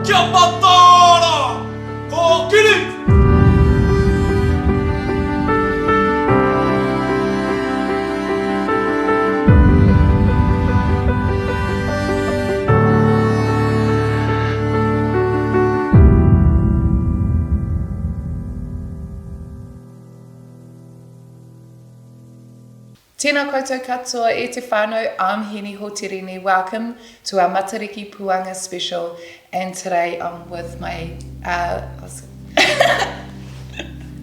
Kia patara! Ko kiri! Tēnā koutou katoa e te whānau, I'm Heni Hotirini. Welcome to our Matariki Puanga special. And today I'm with my,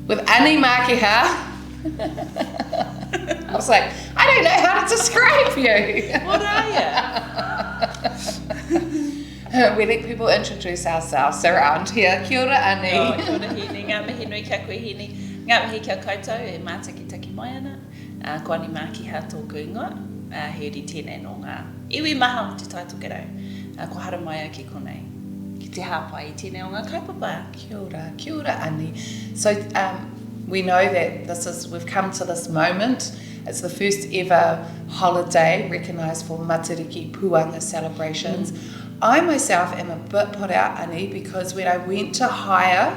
with Ani Makiha. I was like, I don't know how to describe you. What are you? We let people introduce ourselves around here. Kia ora, Ani. Oh, kia ora Heni, ngā mihi nui kia koe Heni. Ngā mihi kia koutou e mātaki taki mai ana. Ko Ani Makiha tōku ingoa, he ri tēnei no ngā iwi maha o te taito kero. Ko hara mai au ki konei, ki te hāpai I tēnei o ngā kaupapa. Kia ora, Ani. So we know that we've come to this moment. It's the first ever holiday recognised for Matariki Puanga celebrations. I myself am a bit put out, Ani, because when I went to hire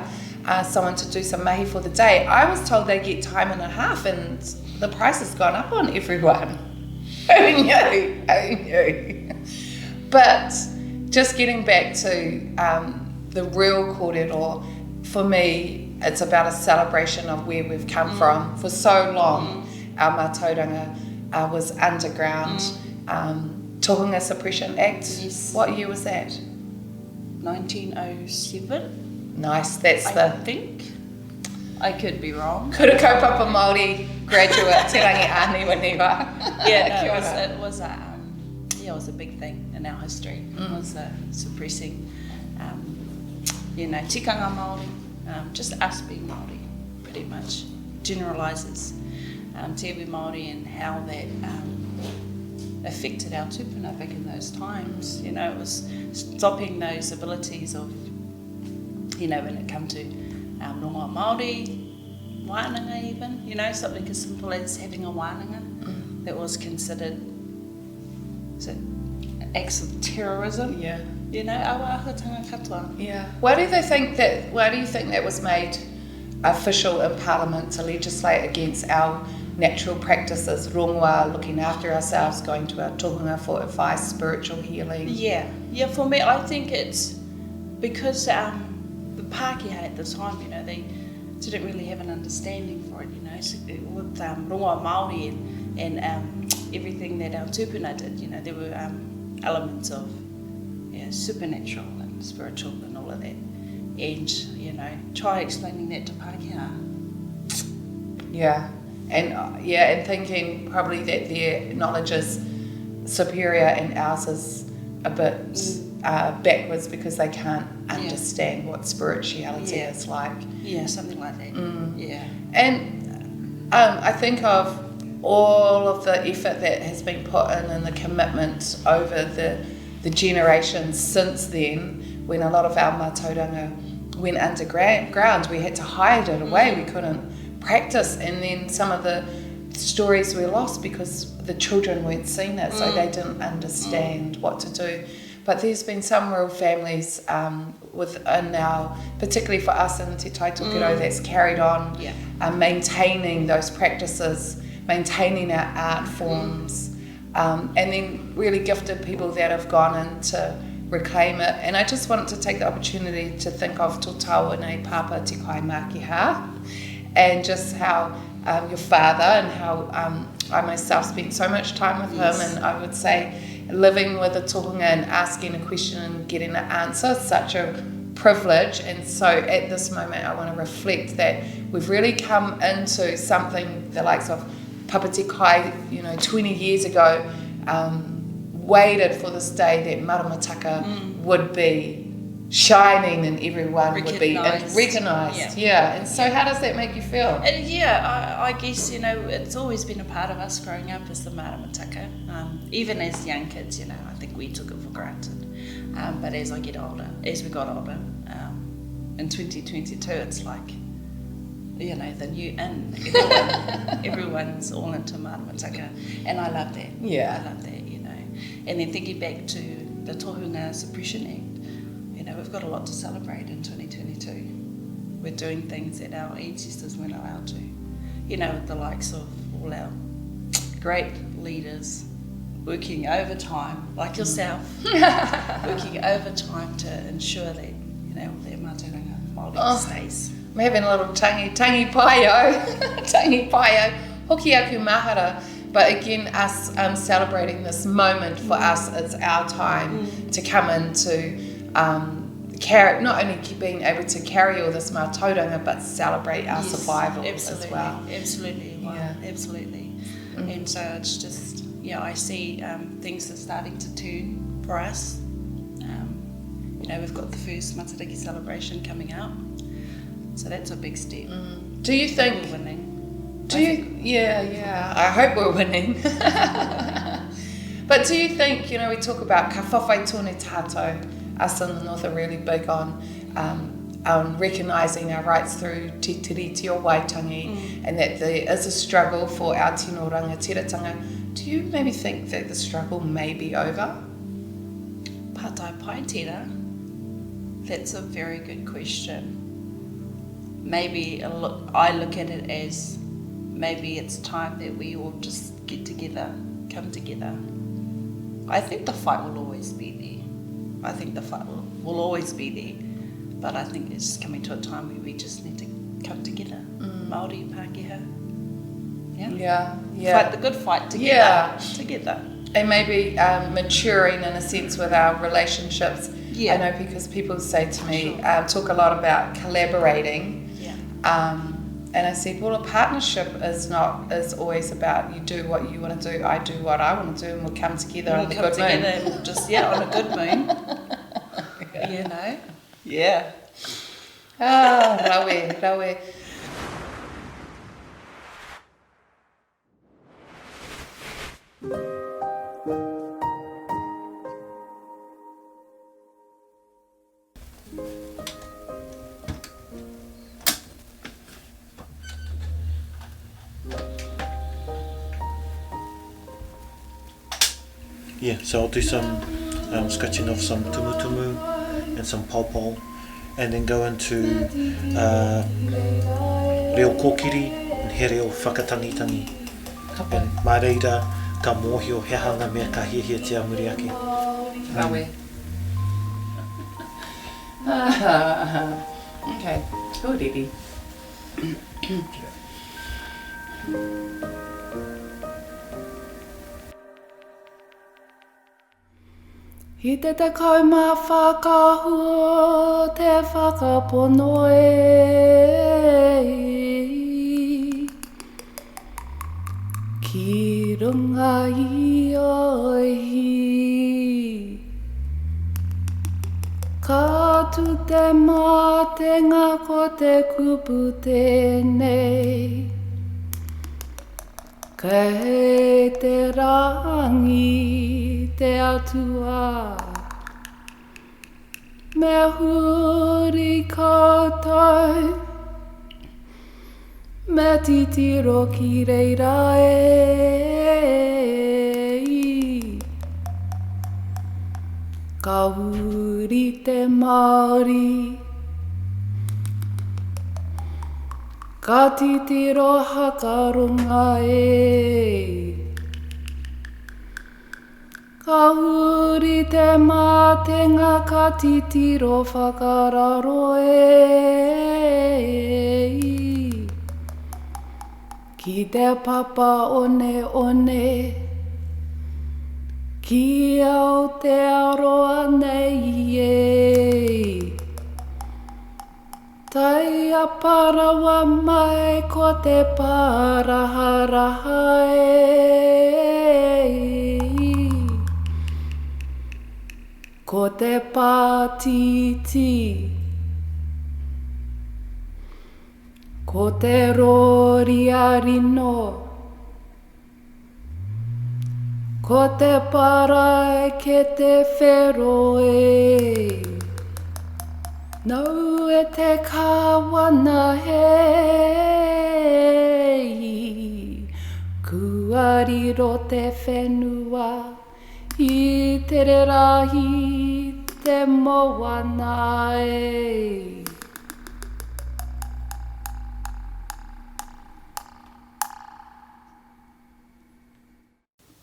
someone to do some mahi for the day, I was told they get time and a half, and the price has gone up on everyone. Who knew? But just getting back to the real kōrero, for me, it's about a celebration of where we've come from. For so long, our mātauranga was underground. Tohunga Suppression Act, Yes. What year was that? 1907, Nice, that's I think. I could be wrong. Kura kaupapa Māori graduate, te rangi āni waniwa. Yeah, Kia no, ora. it was a big thing in our history. It was suppressing, tikanga Māori, just us being Māori, pretty much generalises te iwi Māori and how that affected our tupuna back in those times. It was stopping those abilities of, when it come to rongoa Māori, wānanga even, something as simple as having a wānanga that was considered acts of terrorism. Yeah. Awa ahutanga katoa. Yeah. Why do you think that was made official in Parliament to legislate against our natural practices, rongoa, looking after ourselves, going to our tohunga for advice, spiritual healing? Yeah, for me, I think it's because the Pākehā at the time, they didn't really have an understanding for it, so with rongoa Māori and everything that our tupuna did, there were elements of supernatural and spiritual and all of that. And, try explaining that to Pākehā. Yeah. And thinking probably that their knowledge is superior and ours is a bit backwards because they can't understand what spirituality is like. Yeah, something like that. Yeah. And I think of all of the effort that has been put in and the commitment over the generations since then, when a lot of our mātauranga went underground, we had to hide it away, we couldn't practice, and then some of the stories were lost because the children weren't seeing it, so they didn't understand what to do. But there's been some real families within our, particularly for us in Te Taitokero, that's carried on maintaining those practices, maintaining our art forms, and then really gifted people that have gone in to reclaim it. And I just wanted to take the opportunity to think of Tō Tāone Papa Te Kāinga, and just how your father and how I myself spent so much time with him, and I would say living with a tohunga and asking a question and getting an answer is such a privilege. And so at this moment I want to reflect that we've really come into something the likes of Papa Te Kai, 20 years ago, waited for this day that Maramataka would be shining and everyone would be recognised. Yeah. And so how does that make you feel? I guess, it's always been a part of us growing up as the Maramataka. Even as young kids, I think we took it for granted. But as we got older, in 2022, it's like, the new in. Everyone's all into Maramataka. And I love that. Yeah. I love that, And then thinking back to the Tohunga Suppression Act, we've got a lot to celebrate in 2022. We're doing things that our ancestors weren't allowed to. With the likes of all our great leaders working overtime, like yourself, working overtime to ensure that, all their mātauranga Māori stays. I'm having a little tangi paio, tangi paio, hoki aku mahara. But again, us celebrating this moment for us is our time to come into carry, not only being able to carry all this mātauranga, but celebrate our survival as well. Absolutely, absolutely. And so it's just, I see things are starting to turn for us. We've got the first Matariki celebration coming up, so that's a big step. Do you think we're winning? I hope we're winning. But do you think, we talk about ka whawhai tōne tātou, us in the north are really big on recognising our rights through te tiriti o waitangi, and that there is a struggle for our tino rangatiratanga. Do you maybe think that the struggle may be over? Pātai pai tera, that's a very good question. Maybe I look at it as maybe it's time that we all just get together, come together. I think the fight will always be there. I think the fight will always be there. But I think it's coming to a time where we just need to come together. Māori and Pākehā. Yeah. Fight the good fight together. Together. And maybe maturing in a sense with our relationships. Yeah. I know because people say to me, talk a lot about collaborating. And I said, well, a partnership is always about you do what you want to do, I do what I want to do, and we'll come together on the good moon. And we'll just, on a good moon. Yeah. Rawe. Yeah, so I'll do some scratching off some tumutumu and some pawpaw, and then go into reo kōkiri and he reo whakatangitangi. And mā reira, ka mōhio he hanga mea ka hiehia te amuri ake. Rawe. Okay, good, Eddie. I te takau mā whakahua te whakapono ki runga i oihi ka tu te mātenga ko te kupu tēnei kei te rangi te atua me huri koutou me titiro ki reira ka huri te Māori ka titiro hakarunga ka huri te mātenga ka titiro whakararo ki te papa one ki au te aroa nei tai aparawa mai ko te paraharaha ko te pātiti ko te roriarino ko te parai ke te wheroe nau e te kawana hei kuariro te whenua I te rahi te moana e.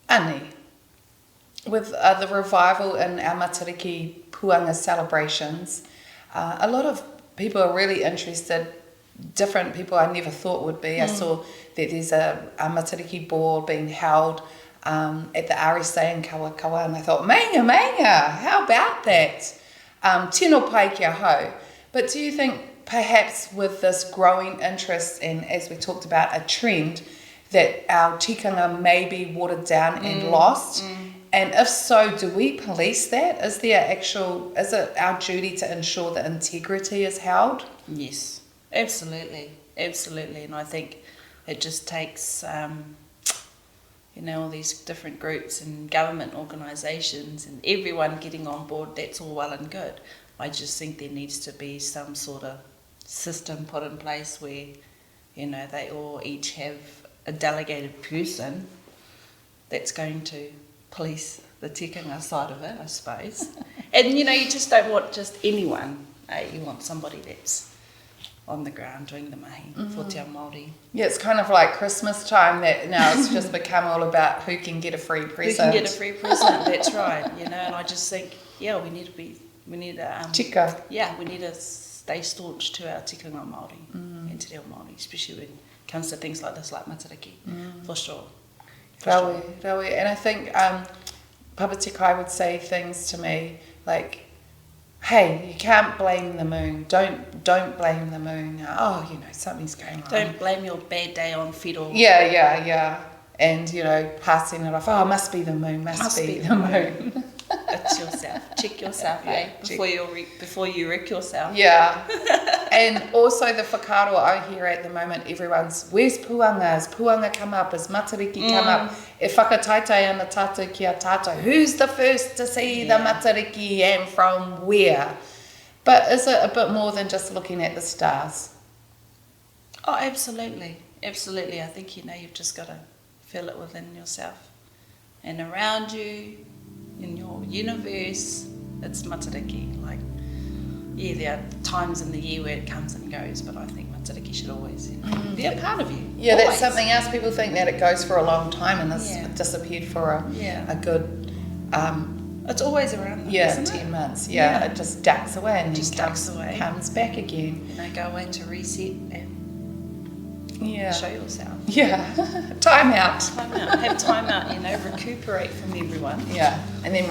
Ani, with the revival in our Matariki puanga celebrations, a lot of people are really interested, different people I never thought would be. I saw that there's a Matariki ball being held at the RSA in Kawakawa, and I thought, manga, how about that? Tino pai kia hau. But do you think perhaps with this growing interest and, as we talked about, a trend, that our tikanga may be watered down and lost? And if so, do we police that? Is it our duty to ensure that integrity is held? Yes, absolutely. And I think it just takes, all these different groups and government organisations and everyone getting on board. That's all well and good. I just think there needs to be some sort of system put in place where, they all each have a delegated person that's going to police the tikanga side of it, I suppose. And, you just don't want just anyone. You want somebody that's on the ground doing the mahi for te ao Māori. Yeah, it's kind of like Christmas time that now it's just become all about who can get a free present. Who can get a free present, that's right. And I just think, we need to... Tika. Yeah, we need to stay staunch to our tikanga Māori and te reo Māori, especially when it comes to things like this, like Matariki, for sure. Rawe. And I think Papa Tikai would say things to me like, hey, you can't blame the moon. Don't blame the moon. Something's going on. Don't blame your bad day on fiddle. Yeah. And, passing it off. Oh, it must be the moon, must be the moon. It's yourself. Check yourself, before you wreck yourself. Yeah. And also the whakaaro I hear at the moment, everyone's, where's puanga? Is puanga come up? Is Matariki come up? E whakataitai ana tātou ki a tātou. Who's the first to see the Matariki and from where? But is it a bit more than just looking at the stars? Oh, absolutely. Absolutely. I think, you've just got to feel it within yourself. And around you, in your universe, it's Matariki. There are times in the year where it comes and goes, but I think Matariki should always be a part of you. Yeah, always. That's something else. People think that it goes for a long time and it's disappeared for a good... it's always around, 10 months. Yeah, it just ducks away and just then comes back again. Go away to reset and show yourself. Yeah, time out. Have time out, recuperate from everyone. Yeah, and then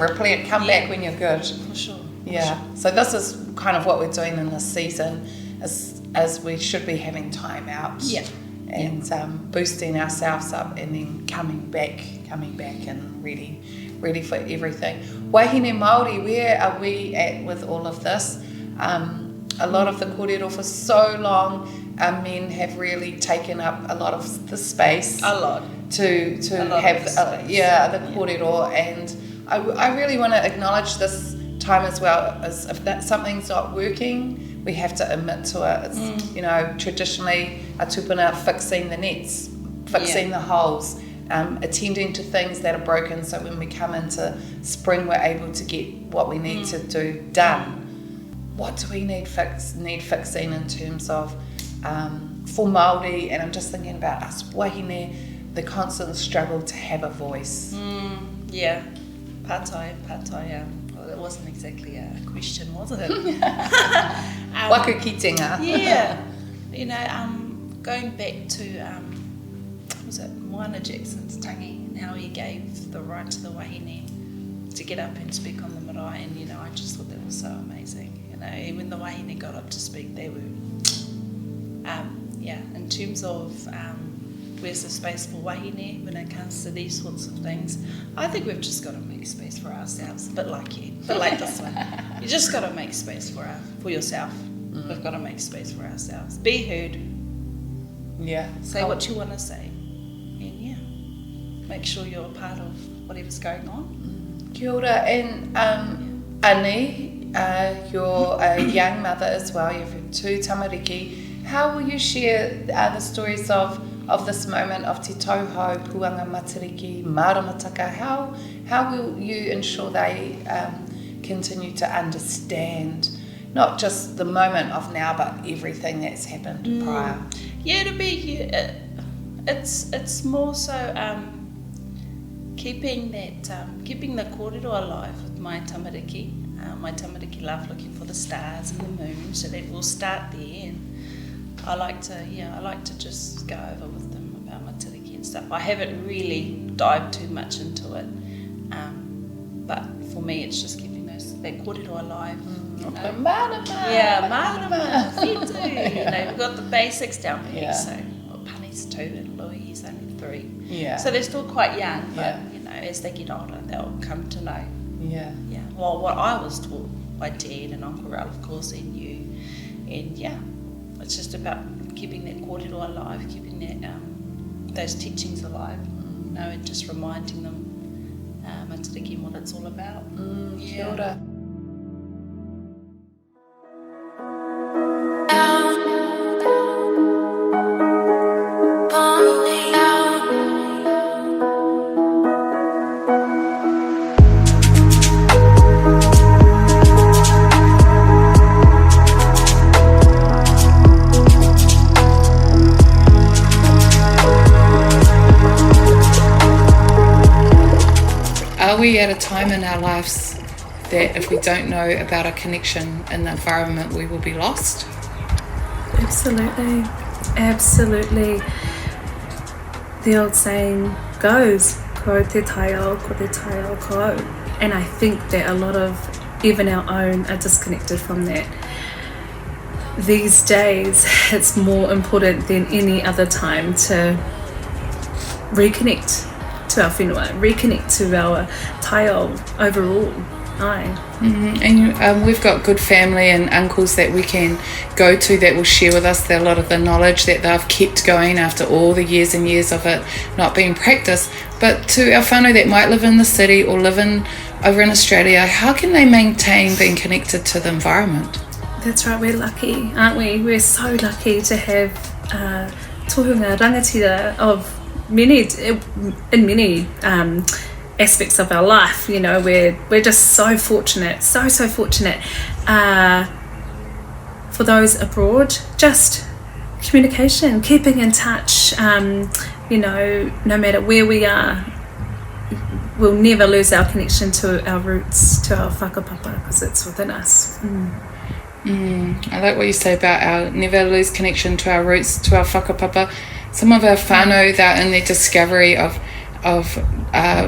come back when you're good. For sure. Yeah, so this is kind of what we're doing in this season, as we should be having time out. Yeah. And boosting ourselves up and then coming back and ready for everything. Wahine Māori, where are we at with all of this? A lot of the kōrero for so long, men have really taken up a lot of the space. A lot. To have the kōrero, and I really want to acknowledge this time as well, as if that something's not working, we have to admit to it. It's, traditionally a tupuna fixing the nets, fixing the holes, attending to things that are broken, so when we come into spring we're able to get what we need to do done. What do we need fixing in terms of for Māori, and I'm just thinking about us wahine, the constant struggle to have a voice. Pātai, well, it wasn't exactly a question, was it? Waku ki tinga. Going back to was it Moana Jackson's tangi, and how he gave the right to the wahine to get up and speak on the marae, and I just thought that was so amazing. When the wahine got up to speak, they were in terms of where's the space for wahine when it comes to these sorts of things. I think we've just got to make space for ourselves, a bit like this one. You just got to make space for yourself. We've got to make space for ourselves. Be heard. Yeah. Say what you want to say. And make sure you're a part of whatever's going on. Kia ora. And Ani, you're a young mother as well. You have 2 tamariki. How will you share the stories of this moment of te tauhou, puanga Matariki, Maramataka? How will you ensure they continue to understand not just the moment of now, but everything that's happened prior. Yeah, it'll be. It's more so keeping the kōrero alive with my tamariki. My tamariki love looking for the stars and the moon, so that we'll start there. And I like to just go over with them about Matariki and stuff. I haven't really dived too much into it, but for me, it's just keeping that kōrero alive. Marama. Yeah, marama, whitu. You know, we've got the basics down here. Yeah. So, Pani's 2 and Louis, he's only 3. Yeah. So they're still quite young, but Yeah. you know, as they get older, they'll come to know. Yeah. Yeah. Well, what I was taught by Dad and Uncle Ralph, of course, and you, and yeah, it's just about keeping that kōrero alive, keeping that those teachings alive. You know, and just reminding them Matariki and what it's all about. Kia ora. Are we at a time in our lives that if we don't know about our connection in the environment, we will be lost? Absolutely, absolutely. The old saying goes, ko te taio, ko. And I think that a lot of, even our own, are disconnected from that. These days, it's more important than any other time to reconnect to our whenua, reconnect to our taio overall. Aye. And we've got good family and uncles that we can go to that will share with us a lot of the knowledge that they've kept going after all the years and years of it not being practiced. But to our whānau that might live in the city or live over in Australia, how can they maintain being connected to the environment? That's right, we're lucky, aren't we? We're so lucky to have tohunga rangatira of many aspects of our life. You know, we're just so fortunate, so fortunate. For those abroad, just communication, keeping in touch. You know, no matter where we are, we'll never lose our connection to our roots, to our whakapapa, because it's within us. I like what you say about our never lose connection to our roots, to our whakapapa. Some of our whānau, they're in their discovery of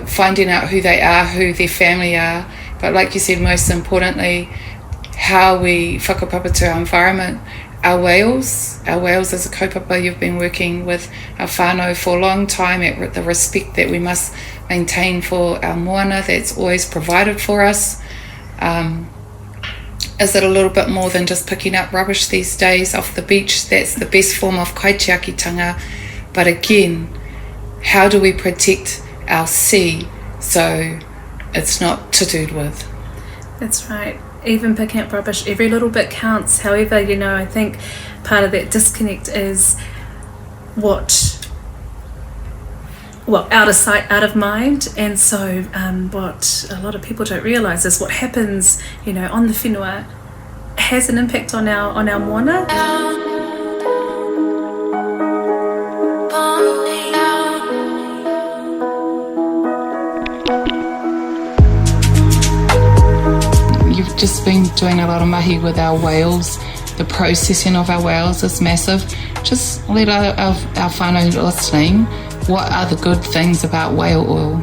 finding out who they are, who their family are, but like you said, most importantly, how we whakapapa to our environment. Our whales as a kaupapa, you've been working with our whānau for a long time at the respect that we must maintain for our moana that's always provided for us. Is it a little bit more than just picking up rubbish these days off the beach? That's the best form of kaitiakitanga. But again, how do we protect our sea so it's not to-doed with? That's right. Even picking up rubbish, every little bit counts. However, you know, I think part of that disconnect is out of sight, out of mind. And so what a lot of people don't realise is what happens, you know, on the whenua has an impact on our moana. You've just been doing a lot of mahi with our whales. The processing of our whales is massive. Just let our whānau listening, what are the good things about whale oil?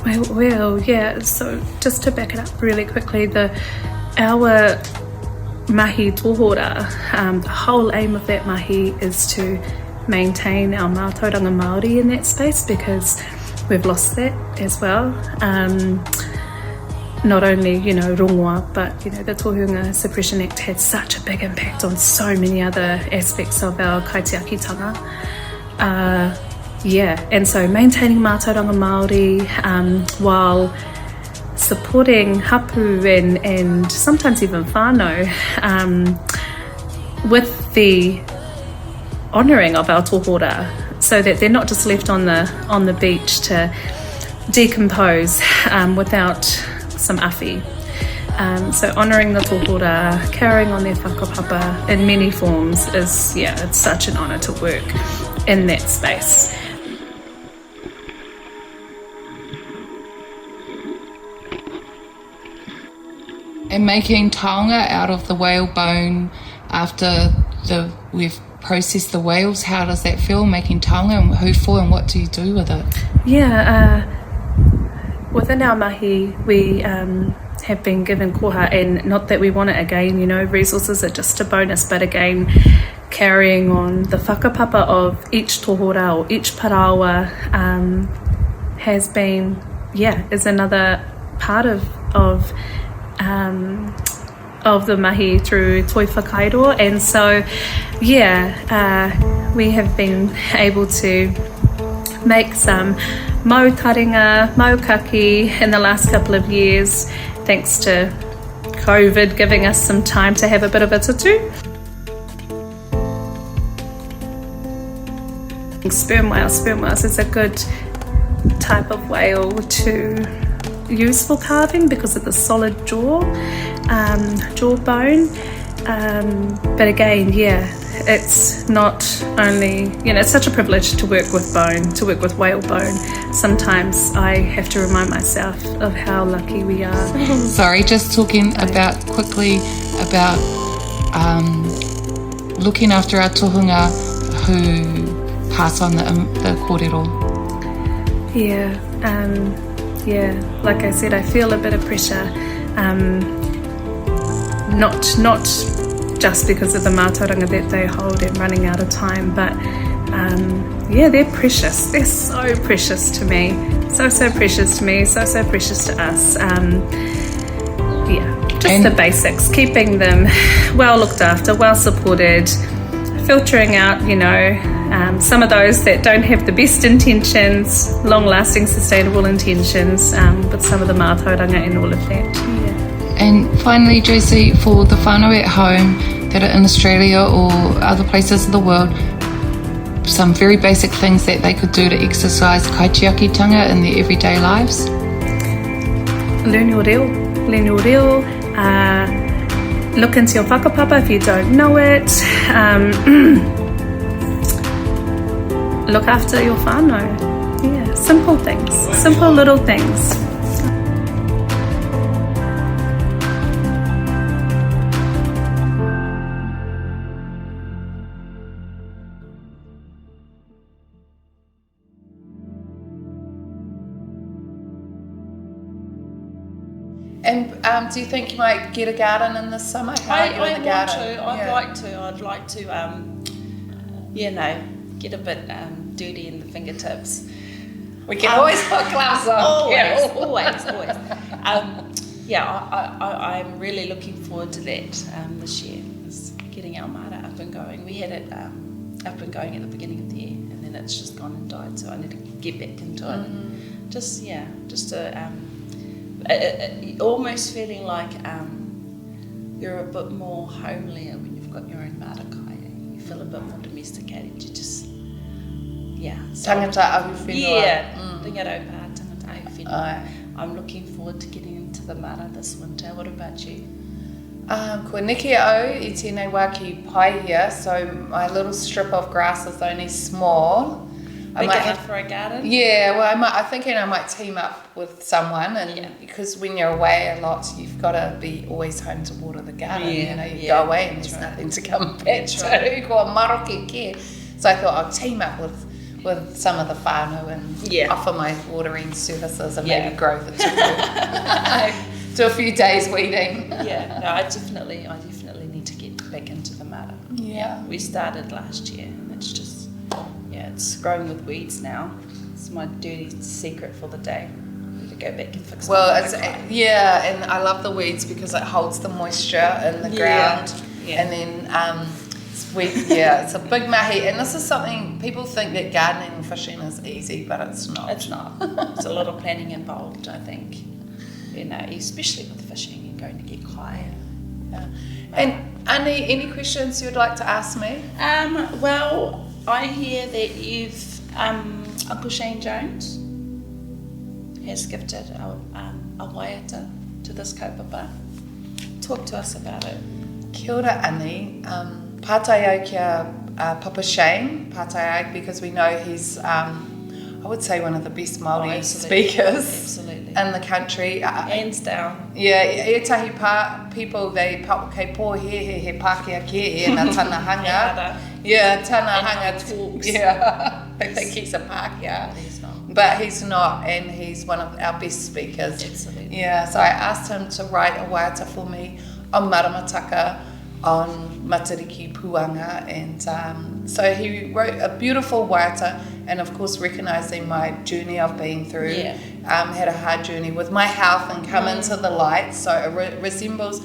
Whale oil, yeah. So just to back it up really quickly, our mahi tohora, the whole aim of that mahi is to maintain our mātauranga Māori in that space, because we've lost that as well. Not only, you know, rongoa, but, you know, the Tohunga Suppression Act had such a big impact on so many other aspects of our kaitiakitanga. And so maintaining mātauranga Māori while supporting hapu and sometimes even whānau with the honouring of our tohora, so that they're not just left on the beach to decompose without some awhi. So honouring the tohora, carrying on their whakapapa in many forms is, it's such an honour to work in that space. And making taonga out of the whale bone after we've processed the whales, how does that feel, making taonga, and who for and what do you do with it? Within our mahi, we have been given koha, and not that we want it again, resources are just a bonus, but again, carrying on the whakapapa of each tohora or each parawa has been, is another part of the mahi through toi whakairo. And so we have been able to make some mau taringa, mau kaki in the last couple of years, thanks to COVID giving us some time to have a bit of a tutu. Sperm whales is a good type of whale to use for carving because of the solid jawbone. But again, it's not only, it's such a privilege to work with bone, to work with whale bone. Sometimes I have to remind myself of how lucky we are. Sorry, just talking quickly about looking after our tohunga who pass on the kōrero. Like I said, I feel a bit of pressure, not just because of the mātauranga that they hold and running out of time, but they're precious. They're so precious to me, so precious to me, so precious to us. The basics, keeping them well looked after, well supported, filtering out, some of those that don't have the best intentions, long-lasting, sustainable intentions, with some of the mātauranga and all of that. And finally, Josie, for the whānau at home that are in Australia or other places of the world, some very basic things that they could do to exercise kaitiakitanga in their everyday lives? Learn your reo. Look into your whakapapa if you don't know it. Look after your whānau. Simple things, simple little things. And do you think you might get a garden in the summer? I'd like to, get a bit dirty in the fingertips. We can always put gloves on. Always. I'm really looking forward to that this year. Is getting our mara up and going. We had it up and going at the beginning of the year, and then it's just gone and died. So I need to get back into it. Almost feeling like you're a bit more homelier when you've got your own Maramataka. You feel a bit more domesticated. You just, Tangata awhiwhenua. Tangata awhiwhenua. I'm looking forward to getting into the Mara this winter. What about you? Ko neke au I tēnei wā ki pai here, so my little strip of grass is only small. Big enough for a garden? I'm thinking I might team up with someone, and because when you're away a lot, you've got to be always home to water the garden. You go away and there's nothing to come back to. Ko Matariki ke. So I thought I'll team up with some of the whānau and offer my watering services and maybe grow the tuku. Do a few days weeding. I definitely need to get back into the Mara. We started last year, and it's just. It's growing with weeds now. It's my dirty secret for the day. I need to go back and fix it. And I love the weeds because it holds the moisture in the ground. And then it's a big mahi. And this is something, people think that gardening and fishing is easy, but it's not. It's not. There's a lot of planning involved, I think. Especially with fishing, you're going to get kai. And any questions you'd like to ask me? I hear that you've Uncle Shane Jones has gifted a waiata to this kaupapa. Talk to us about it. Kia ora, Annie. Pātai au kia Papa Shane, pātai au, because we know he's, I would say, one of the best Māori speakers in the country. Hands down. Yeah, etahi people, they kei pō he Pākehā ke e na tana hanga. Yeah, tana hanga talks. Yeah, they think he's a Pākehā. But he's not, and he's one of our best speakers. Absolutely. Yeah, so I asked him to write a waiata for me on Maramataka, on Matariki Puanga, and so he wrote a beautiful waiata, and of course recognising my journey I've been through, had a hard journey with my health and come into the light, so it resembles,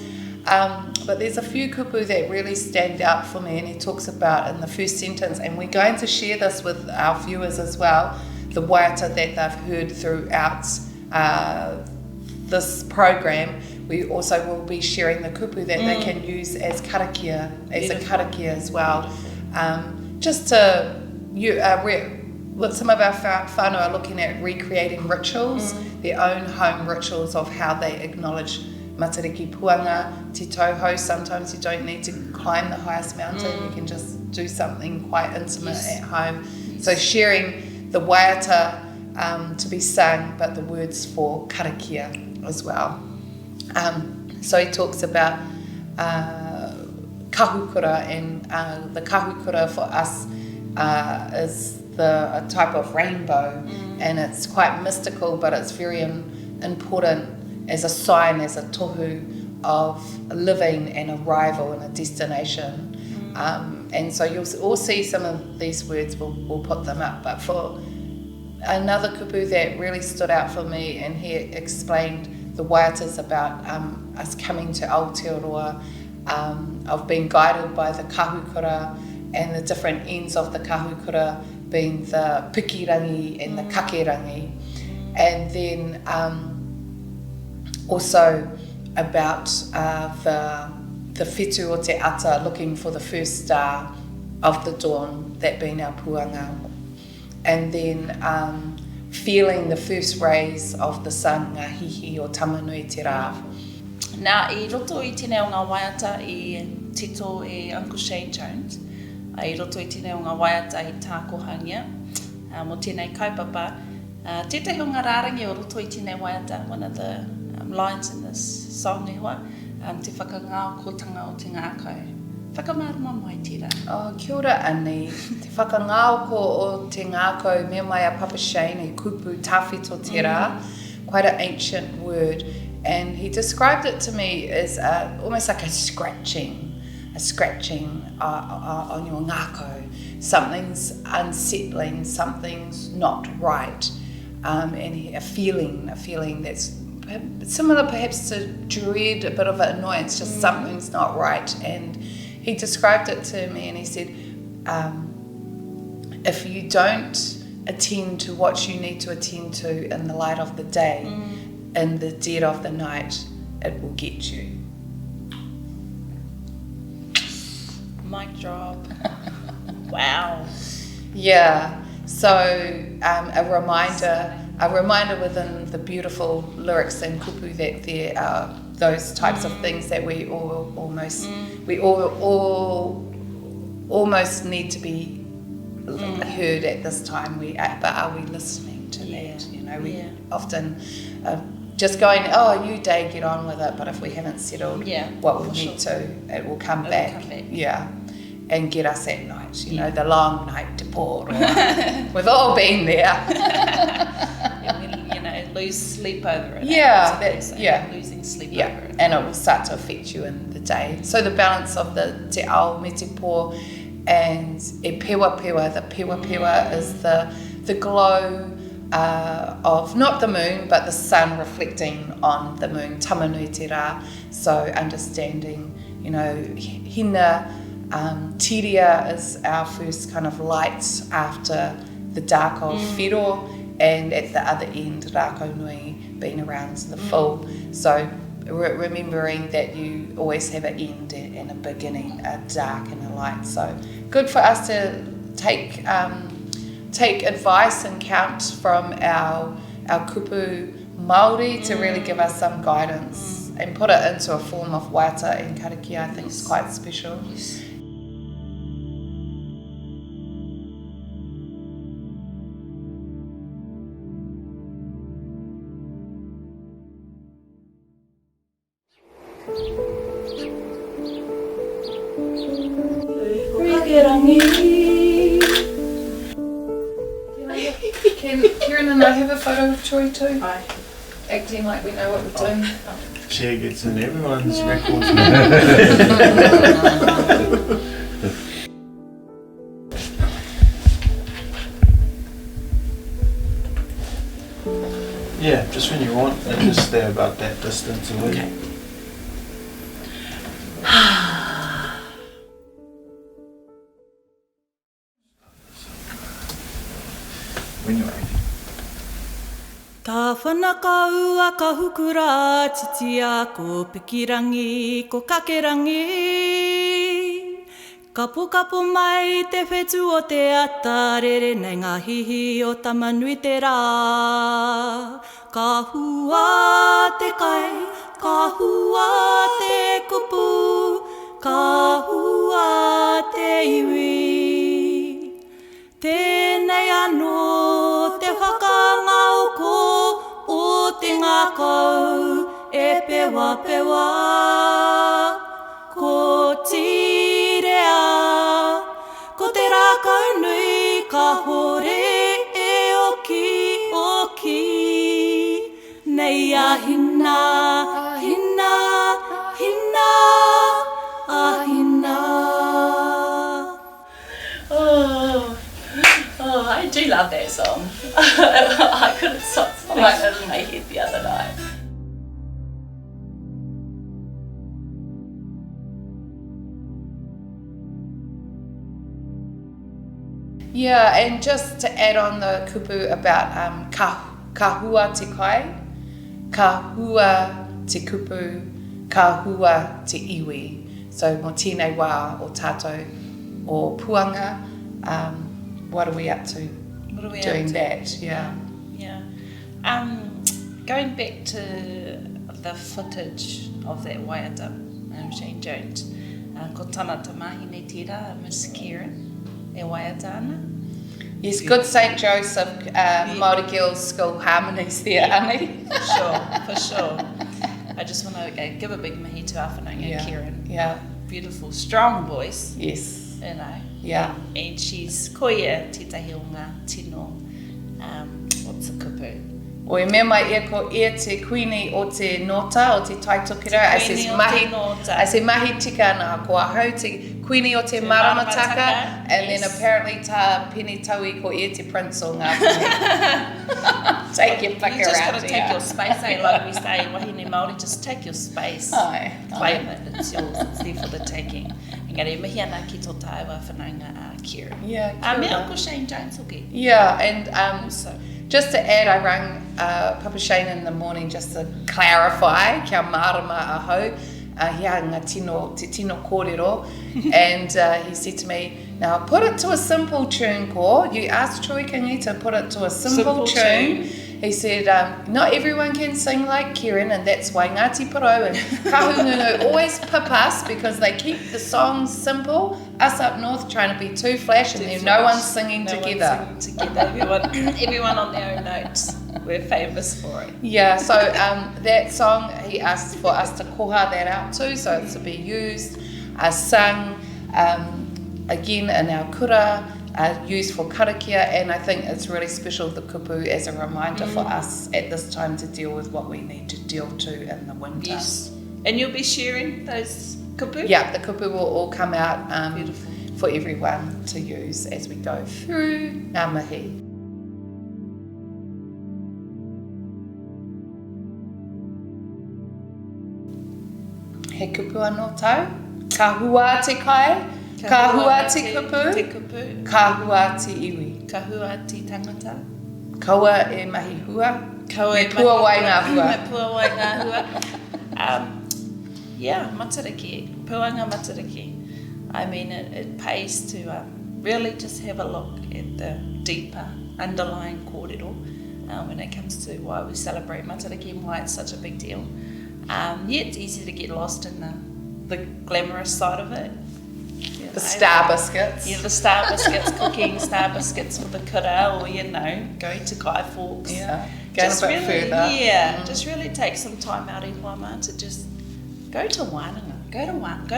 but there's a few kupu that really stand out for me, and he talks about in the first sentence, and we're going to share this with our viewers as well, the waiata that they've heard throughout this program. We also will be sharing the kupu that they can use as karakia, as a karakia as well. Just to, with some of our whānau are looking at recreating rituals, their own home rituals of how they acknowledge Matariki Puanga, te toho. Sometimes you don't need to climb the highest mountain, you can just do something quite intimate at home. So sharing the waiata to be sung, but the words for karakia as well. So he talks about kahukura, and the kahukura for us is a type of rainbow, and it's quite mystical, but it's very important as a sign, as a tohu of living and arrival and a destination. And so you'll all see some of these words, we'll put them up, but for another kupu that really stood out for me, and he explained the waiata's about us coming to Aotearoa, of being guided by the kahukura, and the different ends of the kahukura being the pikirangi and the kakerangi. And then also about the whetū o te ata, looking for the first star of the dawn, that being our puanga. And then feeling the first rays of the sun, ngā hihi o tamanui te rā. Nā, I roto I tēnei o ngā waiata I tito e Uncle Shane Jones. I roto I tēnei o ngā waiata I tākohangia. Mo tēnei kaupapa. Tētahi o ngā rārangi o roto I tēnei waiata, one of the lines in this song e hoa, te whakangao kōtanga o te ngākau. Whakamārama mai tira. Oh, kia ora, Annie. Te whakangao ko o te ngākau, mea mai a Papa Shane e kupu tāwhito te rā, quite an ancient word. And he described it to me as almost like a scratching on your ngākau. Something's unsettling, something's not right. And a feeling that's similar perhaps to dread, a bit of an annoyance, just something's not right. And he described it to me, and he said, if you don't attend to what you need to attend to in the light of the day, in the dead of the night, it will get you. Mic drop. Wow. Yeah. So a reminder within the beautiful lyrics and kupu that there are those types of things that we almost need to be heard at this time. But are we listening to that? You know, we often just going, oh, a new day, get on with it. But if we haven't settled what we need to, it will come back. Yeah. And get us at night, you know, the long night to port. We've all been there. Lose sleep over it. Losing sleep over it. And it will start to affect you in the day. So the balance of the te ao me te pō and e pewa pewa. The pewa pewa is the glow of not the moon, but the sun reflecting on the moon. Tamanui te rā. So understanding, you know, hina. Tiria is our first kind of light after the dark of whiro, and at the other end, rākau nui being around the full. So remembering that you always have an end and a beginning, a dark and a light. So good for us to take advice and count from our kupu Māori to really give us some guidance and put it into a form of waiata and karakia, I think is quite special. Yes. Can Kieran and I have a photo of Troy too? Aye. Acting like we know what we're doing. Chair gets in everyone's records. Yeah, just when you want, and just stay about that distance away. Okay. When you're ready. Ka whanakaua ka hukura titia ko pikirangi ko kakerangi. Ka pokapo mai te whetu o te ata rere nei ngā hihi o tamanui te rā. Ka hua te kai, ka hua te kupu, ka hua te iwi. Tēnei anō te whakangauko o te ngākau e pewa pewa. Ko tirea, ko te rākau nui ka hore e oki oki. Nei ahina, ahina, ahina, ahina. Oh, I do love that song. I couldn't stop singing it in my head the other night. Yeah, and just to add on the kupu about ka hua te kai, ka hua te kupu, ka hua te iwi. So mo tēnei wā o tātou o puanga, what are we up to What are we doing up to? that? Yeah. Yeah. Going back to the footage of that waiata, Shane Jones, ko tana tamahine tira, Miss Kieran, e waiata ana. Yes, good St. Joseph Māori Girls School harmonies there, Annie. For sure. I just want to give a big mihi to our whanaunga, Kieran. Yeah. Beautiful, strong voice. Yes. You know. Yeah. And she's koia tētahi o ngā tino. What's the kupu? O e mea mai ia ko ia te kuini o te nota, o te taitokira. I says mahi tika ana, ko a hau te kuini o te Maramataka, and then apparently ta peni taui ko ia te prince o ngā kuini. Take your pick You just around got to here. take your space, like we say in wahine Māori, just take your space. Aye. Claim it, it's yours, it's there for the taking. Engari, mihi ana ki tō tāua whanaunga Kieran. Yeah, kia Me ora. Uncle Shane Jones hoki. Yeah, and Also. just to add, I rang Papa Shane in the morning just to clarify, kia marama ahau, hia ngā tino, te tino kōrero, and he said to me, now put it to a simple tune, ko. You asked Troy Kingi to put it to a simple tune. He said, not everyone can sing like Kieran, and that's why Ngāti Porou and Kahungunu always pip us, because they keep the songs simple. Us up north trying to be too flash, and then no one's singing together. Everyone on their own notes. We're famous for it. Yeah, so that song, he asked for us to koha that out too, so it's to be used, sung, again in our kura, used for karakia, and I think it's really special, the kupu, as a reminder for us at this time to deal with what we need to deal to in the winter. Yes. And you'll be sharing those kupu? Yeah, the kupu will all come out Beautiful. for everyone to use as we go through ngā mihi. He kupu anō tau, ka hua te kai, ka hua te kupu, ka hua te iwi. Ka hua te tangata. Kaua e mahi hua, Kaua me e pua mahi wai hua. ngā hua. Me pua wai ngā hua. Yeah, Matariki, puanga Matariki. I mean, it pays to really just have a look at the deeper underlying kōrero when it comes to why we celebrate Matariki and why it's such a big deal. It's easy to get lost in the glamorous side of it. The star biscuits. Yeah, the star biscuits, cooking star biscuits for the kura, or going to Guy Fawkes. Yeah, going a bit further. Yeah, just really take some time out in Wama to just go to Wānanga, go to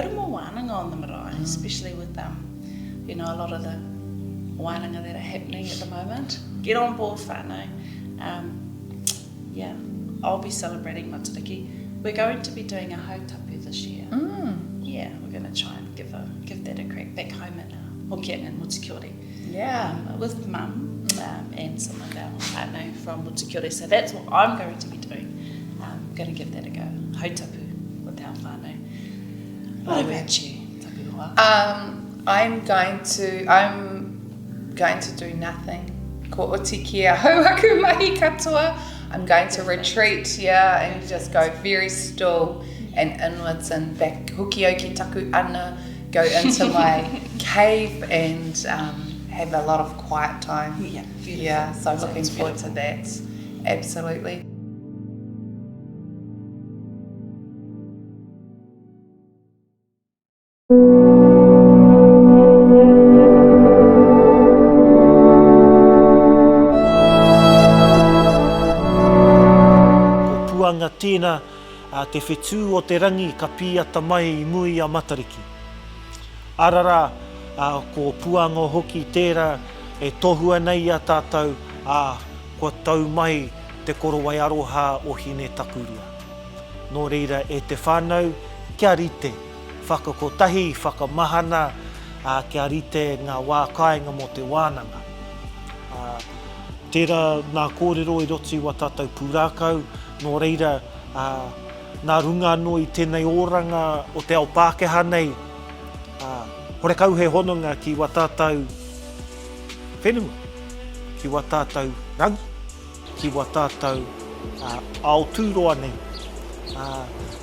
more Wānanga on the marae, especially with a lot of the Wānanga that are happening at the moment. Get on board whānau. I'll be celebrating Matariki. We're going to be doing a hautapu this year. Yeah, we're going to try and give that a crack back home in Hokkien and Mutikiore. Yeah. With Mum and some of our whānau from Mutikiore. So that's what I'm going to be doing. I'm going to give that a go. Hautapu with our whānau. What about you, Tapuroa? I'm going to do nothing. Ko oti kia hauaku mahi katoa. I'm going to retreat, and just go very still and inwards and back. Hukio ki taku ana, go into my cave and have a lot of quiet time. Yeah, beautiful. Yeah, so I'm Sounds looking forward beautiful. to that. Absolutely. Puanga tēnā te whetū o te rangi ka pīata mai I mui a Matariki. Arara, ko puanga hoki tērā e tohua nei a tātou kua tau mai te korowai aroha o hine takuria. Nō reira e te whānau kia rite, whakakotahi, whakamahana, kia rite ngā wā kāinga mo te wānanga. Tērā nā kōrero I roti wa tātou pūrākau, nō reira nā runga anō I tēnei oranga o te ao Pākehā nei, hore kau he hononga ki wa tātou whenua, ki wa tātou rangi, ki wa tātou Aoturoa nei.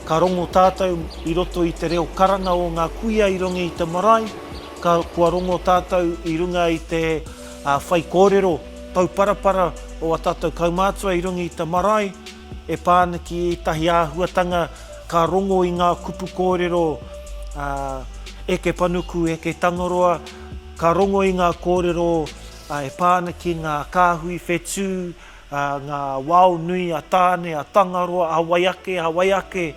Ka rongo tātou I roto I te reo karanga o ngā kuia I runga I te marae, kua rongo tātou I runga I te whai kōrero, tau parapara o a tātou kaumātua I runga I te marae, e pānaki I tahi āhuatanga ka rongo I ngā kupu kōrero, eke panuku, eke tangaroa, ka rongo I ngā kōrero, e pānaki ngā kāhui whetū, ngā wao nui a tāne, a tangaroa, a waiake,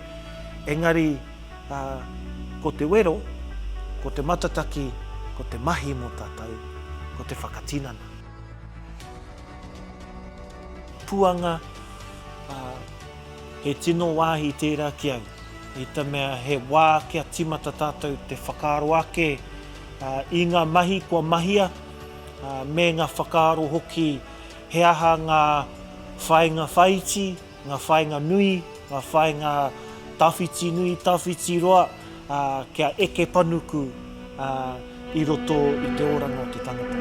engari ko te wero, ko te matataki, ko te mahi mo tātou, ko te whakatinana. Puanga, he tino wāhi tērā ki au. I te mea he wā kia timata tātou te whakaaro ake I ngā mahi kua mahia, me ngā whakaaro hoki he aha ngā whainga whaiti, ngā whainga nui, ngā whainga tawhiti nui, tawhiti roa, kia eke panuku I roto I te oranga o te tangata.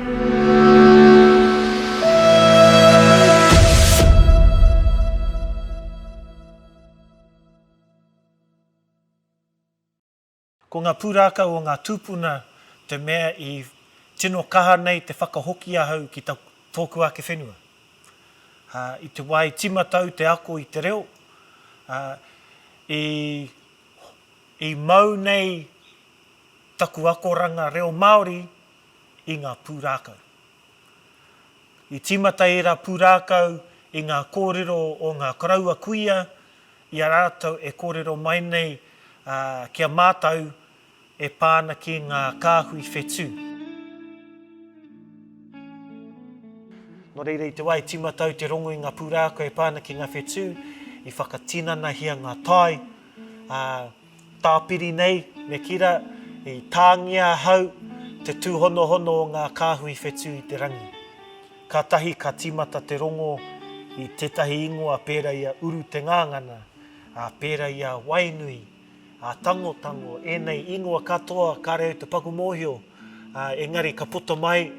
Ko ngā pūrākau o ngā tūpuna te mea I tino kaha nei te whakahoki ahau ki tōku ake whenua. I te wai timatau te ako I te reo, I mau nei taku akoranga reo Māori I ngā pūrākau. I timata era pūrākau I ngā kōrero o ngā karaua kuia, I a rātou e kōrero mai nei kia mātau e pāna ki ngā kāhui whetū. Nō reira I te wai timatau te rongo I ngā pūrākau e pāna ki ngā whetū, I whakatinana hia ngā tai, tāpiri nei, me kira, I tāngia hau te tūhonohono o ngā kāhui whetū I te rangi. Ka tahi ka timata te rongo I tētahi ingoa pēra ia uru te ngāngana, pēra ia wainui, tango, enei ingoa katoa, ka reo te pakumohio, engari ka poto mai,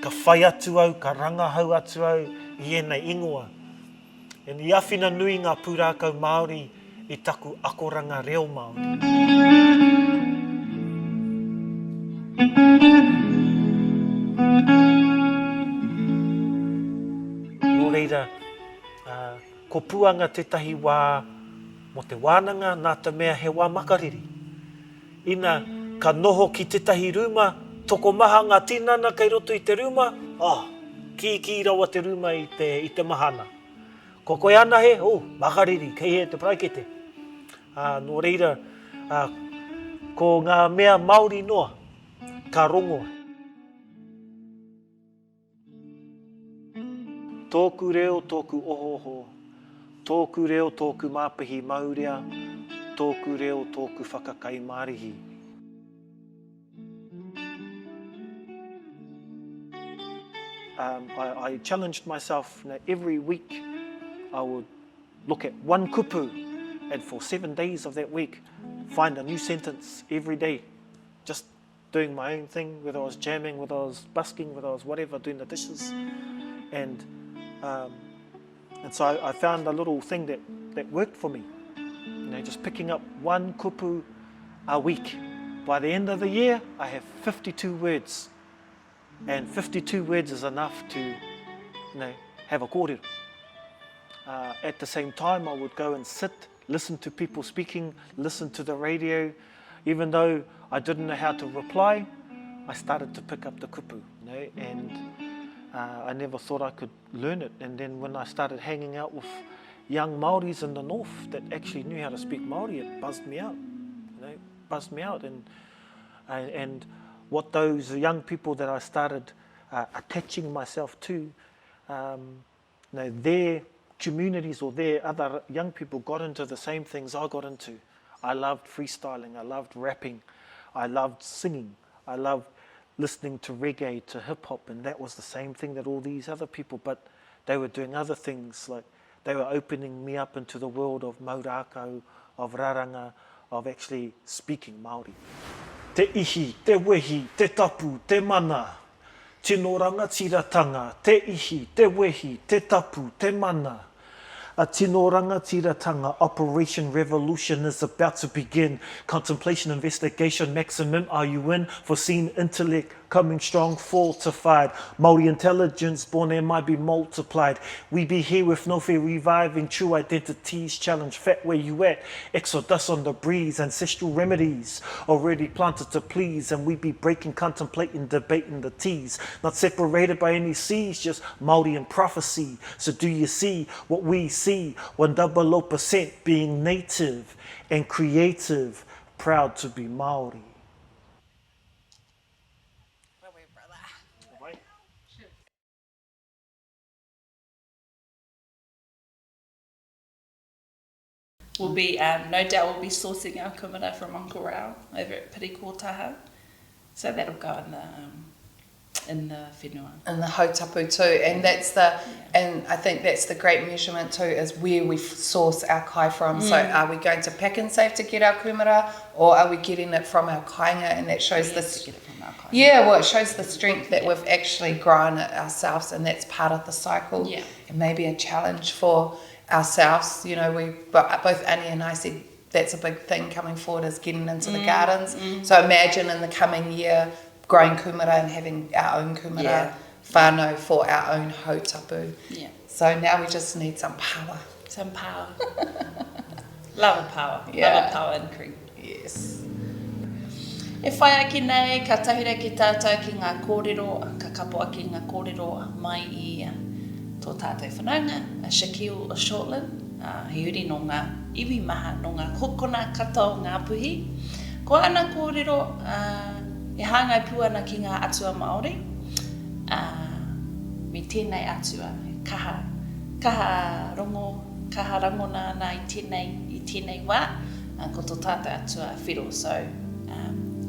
ka whai atu au, ka rangahau atu au, I enei ingoa. E I awhina nui ngā pūrākau Māori I taku akoranga reo Māori. Nō reira, ko puanga tētahi wā mo te wānanga nā te mea he wā makariri. Ina ka noho ki tetahi ruma, toko maha ngā tinana kei roto i te ruma, ki rawa te ruma i te mahana. Ko koe ana he, makariri, kei he te praikete. Nō reira, ko ngā mea Māori noa, ka rongoa. Tōku reo, tōku ohoho, tōku reo, tōku māpihi maurea, tōku reo, tōku whakakai mārihi. I challenged myself, every week I would look at one kupu, and for 7 days of that week, find a new sentence every day, just doing my own thing, whether I was jamming, whether I was busking, whether I was whatever, doing the dishes. And so I found a little thing that worked for me, just picking up one kupu a week. By the end of the year, I have 52 words. And 52 words is enough to, have a kōrero. At the same time, I would go and sit, listen to people speaking, listen to the radio. Even though I didn't know how to reply, I started to pick up the kupu, and I never thought I could learn it. And then when I started hanging out with young Māoris in the north that actually knew how to speak Māori, it buzzed me out, And what those young people that I started attaching myself to, their communities or their other young people got into the same things I got into. I loved freestyling, I loved rapping, I loved singing, I loved listening to reggae, to hip hop, and that was the same thing that all these other people, but they were doing other things, like they were opening me up into the world of maurākau, of raranga, of actually speaking Māori. Te ihi, te wehi, te tapu, te mana, tino ranga tiratanga, te ihi, te wehi, te tapu, te mana. A tino ranga tiratanga, Operation Revolution is about to begin. Contemplation, investigation, maximum, are you in? Foreseen intellect, coming strong, fortified. Māori intelligence, born there might be multiplied. We be here with no fear, reviving true identities. Challenge, fat where you at? Exodus on the breeze, ancestral remedies already planted to please. And we be breaking, contemplating, debating the T's. Not separated by any seas, just Māori and prophecy. So do you see what we see? 100% being native and creative, proud to be Māori. We'll be, no doubt we'll be sourcing our kumara from Uncle Rao over at Pirikotaha. So that'll go in the whenua. In the hautapu too, and and I think that's the great measurement too, is where we source our kai from. So are we going to pack and save to get our kumara, or are we getting it from our kāinga? And that shows this. To get it from our kāinga. Yeah, well, it shows the strength that we've actually grown it ourselves, and that's part of the cycle. Yeah. And maybe a challenge for ourselves. Both Annie and I said that's a big thing coming forward, is getting into the gardens. So imagine in the coming year growing kumara and having our own kumara whānau for our own hautapu. Yeah. So now we just need some power. Some power. Love of power. Yeah. Love of power and cream. Yes. E whai aki nei, ka tahira ki tātou ki ngā kōrero, ka kapo aki ngā kōrero mai i tō tātou whanaunga, a Shaquille Shortland, he uri no ngā iwi maha, no ngā kokona kata o ngā puhi. Ko ana kōrero, e hāngai puana ki ngā atua Māori, me tēnei atua, kaha rangona nā i tēnei wā, ko tō tātou atua whiro. So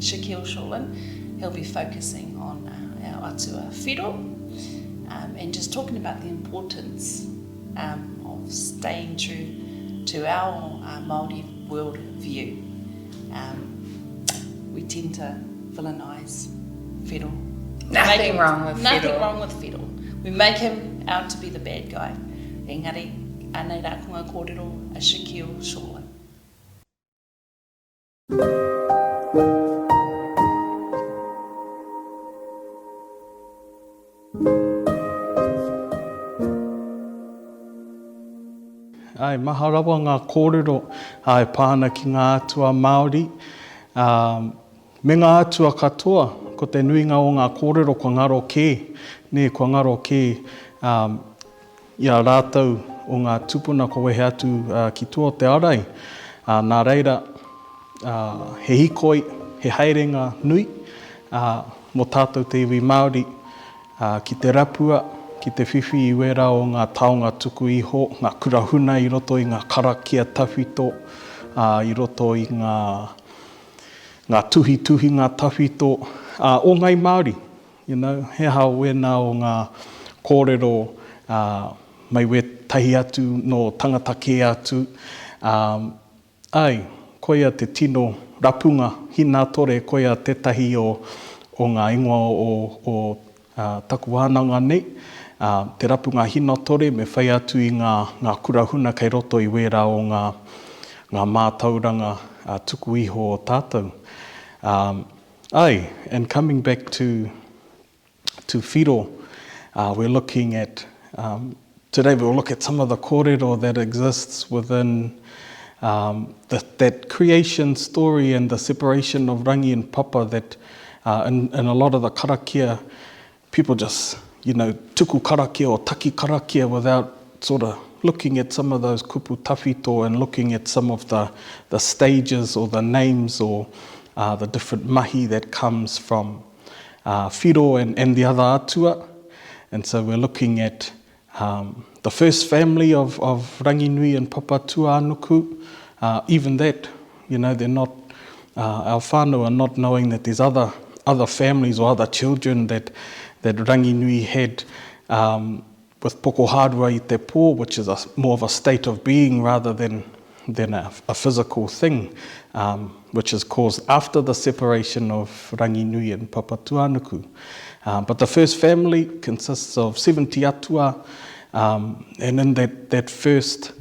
Shaquille Shortland, he'll be focusing on our atua whiro, and just talking about the importance of staying true to our Māori world view. We tend to villainise whiro. Nothing wrong with whiro. We make him out to be the bad guy. Engari, anei rā kunga kōrero, a Shaquille Shortland. Ai, maha rawa ngā kōrero e pāna ki ngā atua Māori. Me ngā atua katoa, ko te nuinga o ngā kōrero kua ngaro kē, kua ngaro kē ia rātou o ngā tupuna ko wehe atu ki tua te arai. Nā reira, he hikoi, he haerenga nui, mō tātou te iwi Māori, ki te rapua, ki te whiwhi I wera o ngā taonga tuku iho, ngā kurahuna I roto I ngā karakia tawhito, I roto I ngā tuhi ngā tawhito, o ngai Māori, you know, he hao wena o ngā kōrero mai we tahi atu no tangata kē atu. Ai, koia te tino rapunga, hina tore koia tetahi o ngā ingoa o taku wānanga nei. Te rapunga hina tore me whai atu I ngā kurahuna kei roto I wera o ngā mātauranga tuku iho o tātou. And coming back to whiro, we're looking at, today we'll look at some of the kōrero that exists within that creation story and the separation of rangi and papa that in a lot of the karakia, people just, you know, tuku karakia or taki karakia without sort of looking at some of those kupu tawhito and looking at some of the stages or the names or the different mahi that comes from whiro and the other atua. And so we're looking at the first family of Ranginui and Papa Tuanuku. Even that, you know, they're not, our whānau are not knowing that there's other families or other children that Ranginui had with Pokoharua I te pō, which is more of a state of being rather than a physical thing, which is caused after the separation of Ranginui and Papa Tuanuku. But the first family consists of 70 atua, and in that first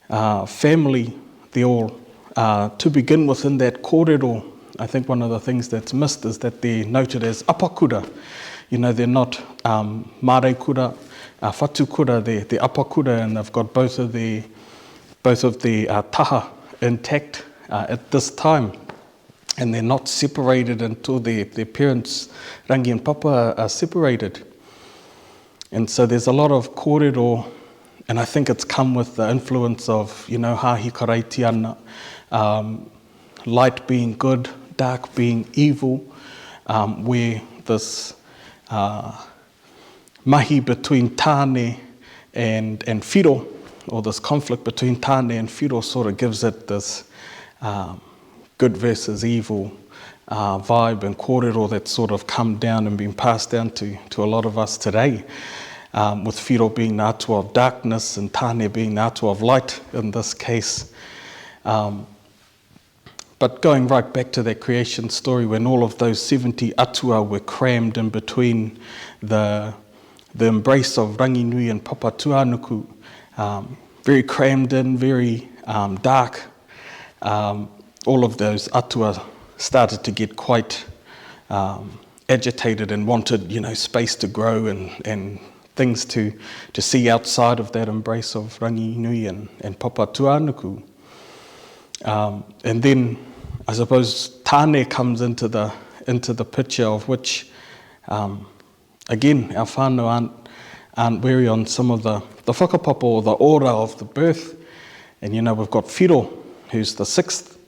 family, they all, to begin with in that kōrero, I think one of the things that's missed is that they're noted as apakura. You know, they're not marekura, whatukura, they're apakura, and they've got both of the taha intact at this time. And they're not separated until their parents, Rangi and Papa, are separated. And so there's a lot of kōrero, and I think it's come with the influence of, you know, hāhi karaitiana, light being good, dark being evil, where this mahi between tāne and whiro, or this conflict between tāne and whiro sort of gives it this good versus evil vibe and kōrero that's sort of come down and been passed down to a lot of us today, with whiro being the atua of darkness and tāne being the atua of light in this case. But going right back to that creation story, when all of those 70 atua were crammed in between the embrace of Ranginui and Papa Tuanuku, very crammed in, very dark, all of those atua started to get quite agitated and wanted, you know, space to grow and things to see outside of that embrace of Ranginui and Papa Tuanuku. And then I suppose tāne comes into the picture, of which, again, our whānau aren't wary on some of the whakapapa or the ora of the birth. And, you know, we've got whiro, who's the 6th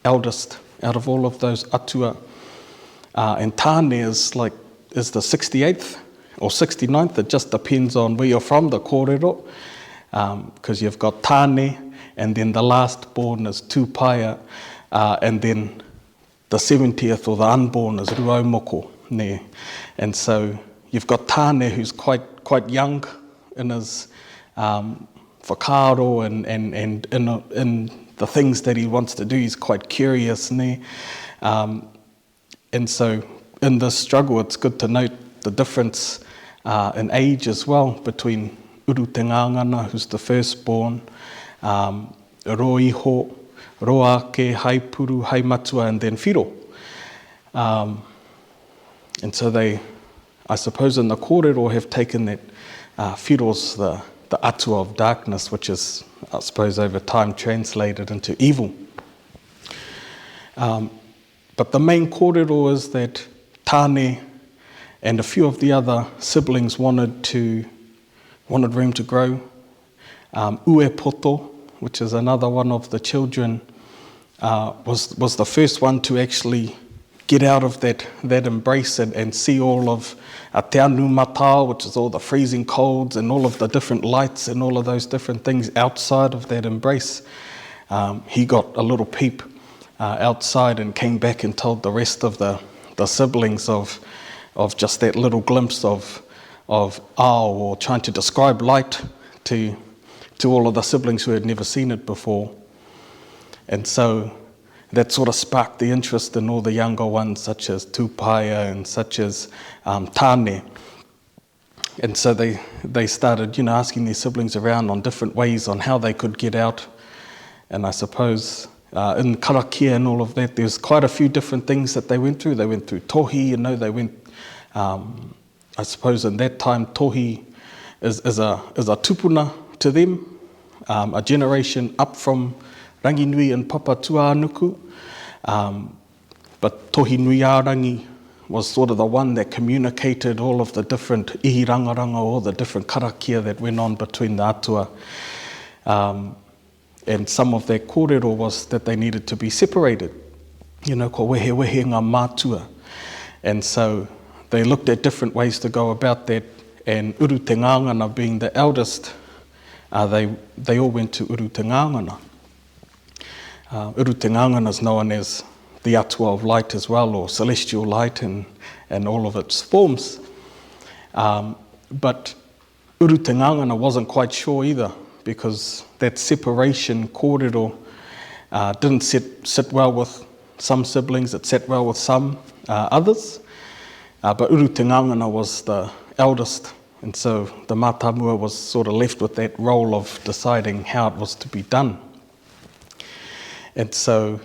eldest out of all of those atua. And tāne is the 68th or 69th. It just depends on where you're from, the kōrero. Because you've got tāne, and then the last born is tūpaia, and then the 70th or the unborn is ruaumoko. Ne. And so you've got tāne, who's quite young in his whakaaro and in the things that he wants to do. He's quite curious. Ne. And so in this struggle, it's good to note the difference in age as well between Uru te Ngāngana, who's the firstborn, Roiho, Roake, Haipuru, Haimatua, and then whiro. And so they, I suppose in the kōrero, have taken that whiro's the atua of darkness, which is I suppose over time translated into evil. But the main kōrero is that Tāne and a few of the other siblings wanted room to grow. Ue Poto, which is another one of the children, was the first one to actually get out of that embrace and see all of Te Anu Matao, which is all the freezing colds and all of the different lights and all of those different things outside of that embrace. He got a little peep outside and came back and told the rest of the siblings of just that little glimpse of ao, or trying to describe light to all of the siblings who had never seen it before. And so that sort of sparked the interest in all the younger ones, such as Tūpaia and such as Tāne. And so they started, asking their siblings around on different ways on how they could get out. And I suppose in karakia and all of that, there's quite a few different things that they went through. They went through tohi, they went, I suppose in that time, tohi is a tupuna to them, a generation up from Ranginui and Papa Tuanuku. But Tohi Nui Arangi was sort of the one that communicated all of the different ihirangaranga, all the different karakia that went on between the atua. And some of their kōrero was that they needed to be separated, ko wehe ngā mātua. And so they looked at different ways to go about that, and Uru Te Ngāngana being the eldest, they all went to Uru Te Ngāngana. Uru Te Ngāngana is known as the atua of light as well, or celestial light and all of its forms. But Uru Te Ngāngana wasn't quite sure either, because that separation kōrero didn't sit well with some siblings, it sat well with some others. But Uru Te Ngāngana was the eldest, and so the mātamua was sort of left with that role of deciding how it was to be done. And so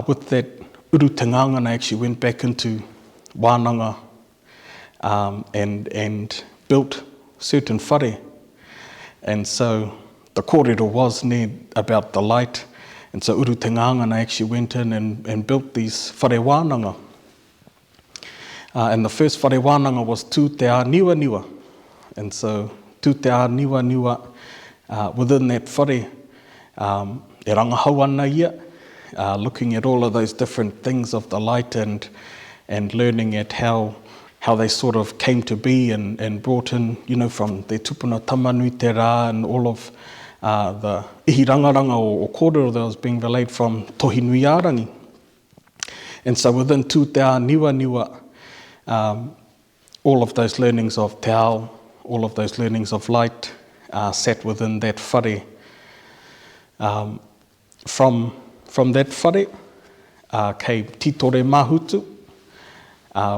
with that, Uru Te Ngāngana actually went back into wānanga and built certain whare. And so the kōrero was about the light, and so Uru Te Ngāngana actually went in and built these whare wānanga. And the first whare wānanga was Tū Te Ā Niwa Niwa. And so Tū Te Ā Niwa Niwa, within that whare, e rangahau ana ia, looking at all of those different things of the light and learning at how they sort of came to be and brought in, from the tupuna tamanui te rā and all of the ihirangaranga or kōrero that was being relayed from Tohi Nui Arangi. And so within Tū Te Ā Niwa Niwa, all of those learnings of te ao, all of those learnings of light sat within that whare. From that whare came Titore Mahutu,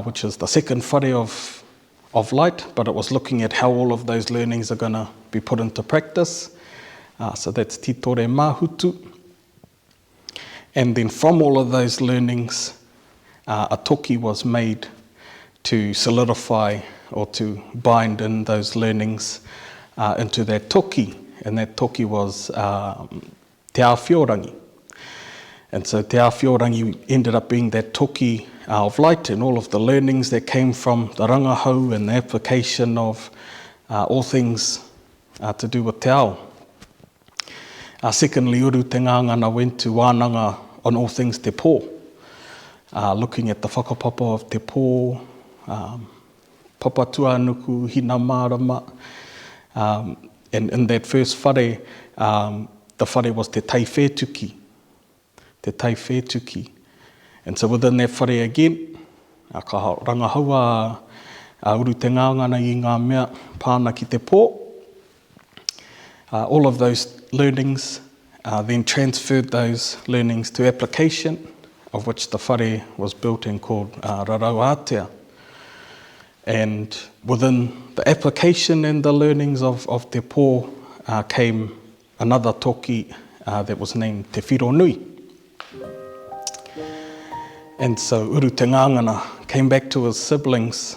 which is the second whare of light, but it was looking at how all of those learnings are going to be put into practice. So that's Titore Mahutu. And then from all of those learnings, a toki was made to solidify or to bind in those learnings into that toki. And that toki was Te Awhiorangi. And so Te Awhiorangi ended up being that toki of light and all of the learnings that came from the rangahau and the application of all things to do with te ao. Secondly, Uru Te Ngāngana went to wānanga on all things te pō, looking at the whakapapa of te pō, papa tuanuku, hina marama, and in that first whare, the whare was te taiwhētuki. Te taiwhētuki. And so within that whare again, ka rangahaua Uru Te Ngāngana i ngā mea pāna ki te pō. All of those learnings then transferred those learnings to application, of which the whare was built and called Rarau Atea. And within the application and the learnings of te pō came another toki that was named Te Whiro Nui. And so Uru Te Ngāngana came back to his siblings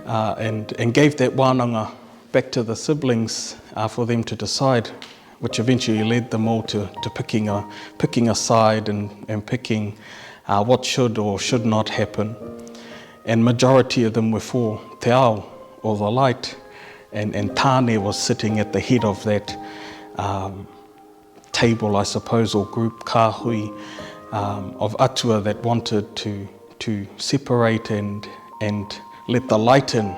and gave that wānanga back to the siblings for them to decide which eventually led them all to picking a side and picking what should or should not happen. And majority of them were for te ao, or the light, and Tāne was sitting at the head of that table, I suppose, or group kāhui of atua that wanted to separate and let the light in.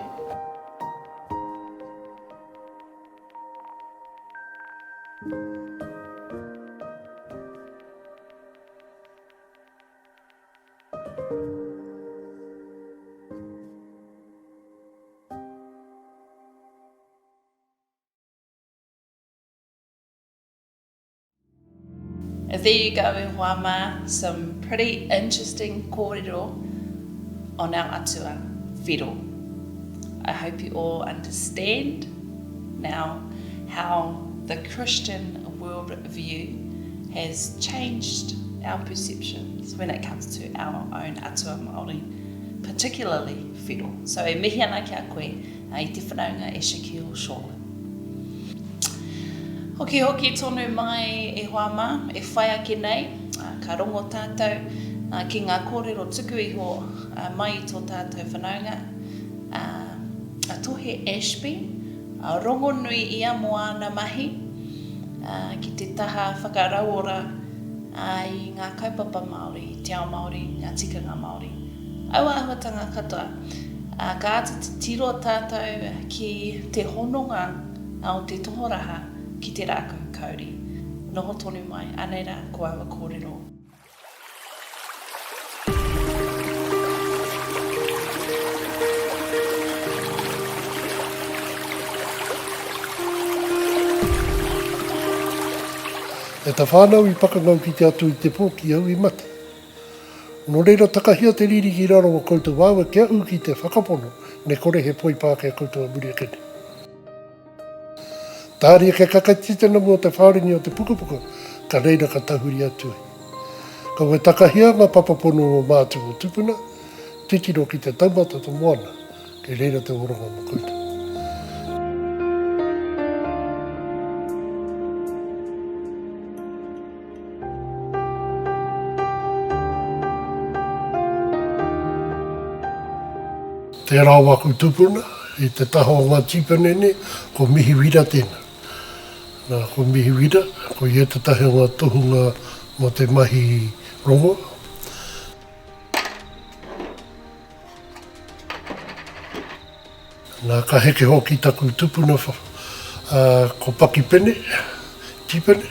And there you go, e Wama, some pretty interesting kōrero on our atua whiro. I hope you all understand now how the Christian worldview has changed our perceptions when it comes to our own atua Māori, particularly whiro. So e mihi ana ki a koe, i te whanaunga e Shaquille Shawlin. Hoki tonu mai e Wama, e whai ake nei, ka rongo tātou ki ngā kōrero tuku iho mai I tō tātou whanaunga. A tohe Ashby, a rongo nui ia moana mahi, ki te taha whakarauora I ngā kaupapa Māori, te ao Māori, ngā tikanga Māori. Aua ahuatanga katoa, ka ata te tiro tātou ki te hononga o te tohoraha, ki te rākau kauri. Noho tonu mai, anei rā, ko awa kōrero. E ta whānau I pakangau ki te atu I te pō ki au I mate. Nō reira takahia te riri ki raro o koutou wāua kia u ki te whakapono, ne kore he poi pāke a koutou a muri a kene. Tāria ke kakatitana mo te whāringi o te pukapuka, ka reira ka tahuri atu. Ka we takahia ngā papapono o mātu o tupuna, tikiro ki te taumata to moana, ke reira te oronga mo koutou. Te rā waku tupuna, I te taho o ngā tipanene, ko mihi wira tēnā. Nā, ko mihi wira, ko I te tahi o ngā tohunga mo te mahi rongo. Nā, ka heke hoki taku tupuna ko paki pene, tipene.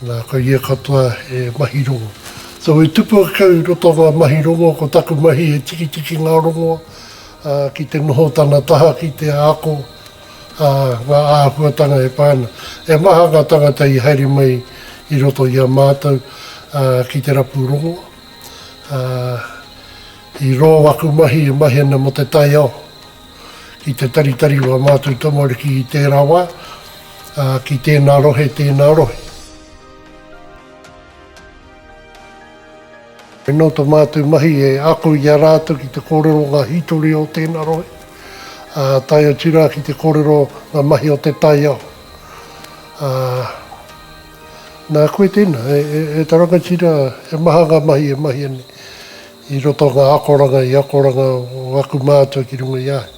Nā, ko ia katoa e mahi rongo. So e tupu kau roto ngā mahi rongo, ko taku mahi e tiki ngā rongo, ki te noho tana taha, ki te ako, ngā āhuatanga e pāna. E maha ngā tangata I haere mai I roto I a mātou ki te rapu rongo. I ro waku mahi e mahi ana mo te tai ao. Ki te taritari wa mātou tamariki I tērā wā, ki tēnā rohe. E no tō mātou mahi e ako I a rātou ki te kōrero ngā hitori o tēnā rohe. Tai o tira ki te kōrero ngā mahi o te tai ao. Nā koe tēnā, e taranga tira e maha ngā mahi e mahi ane. I roto ngā akoranga o aku mātou ki runga I ahe.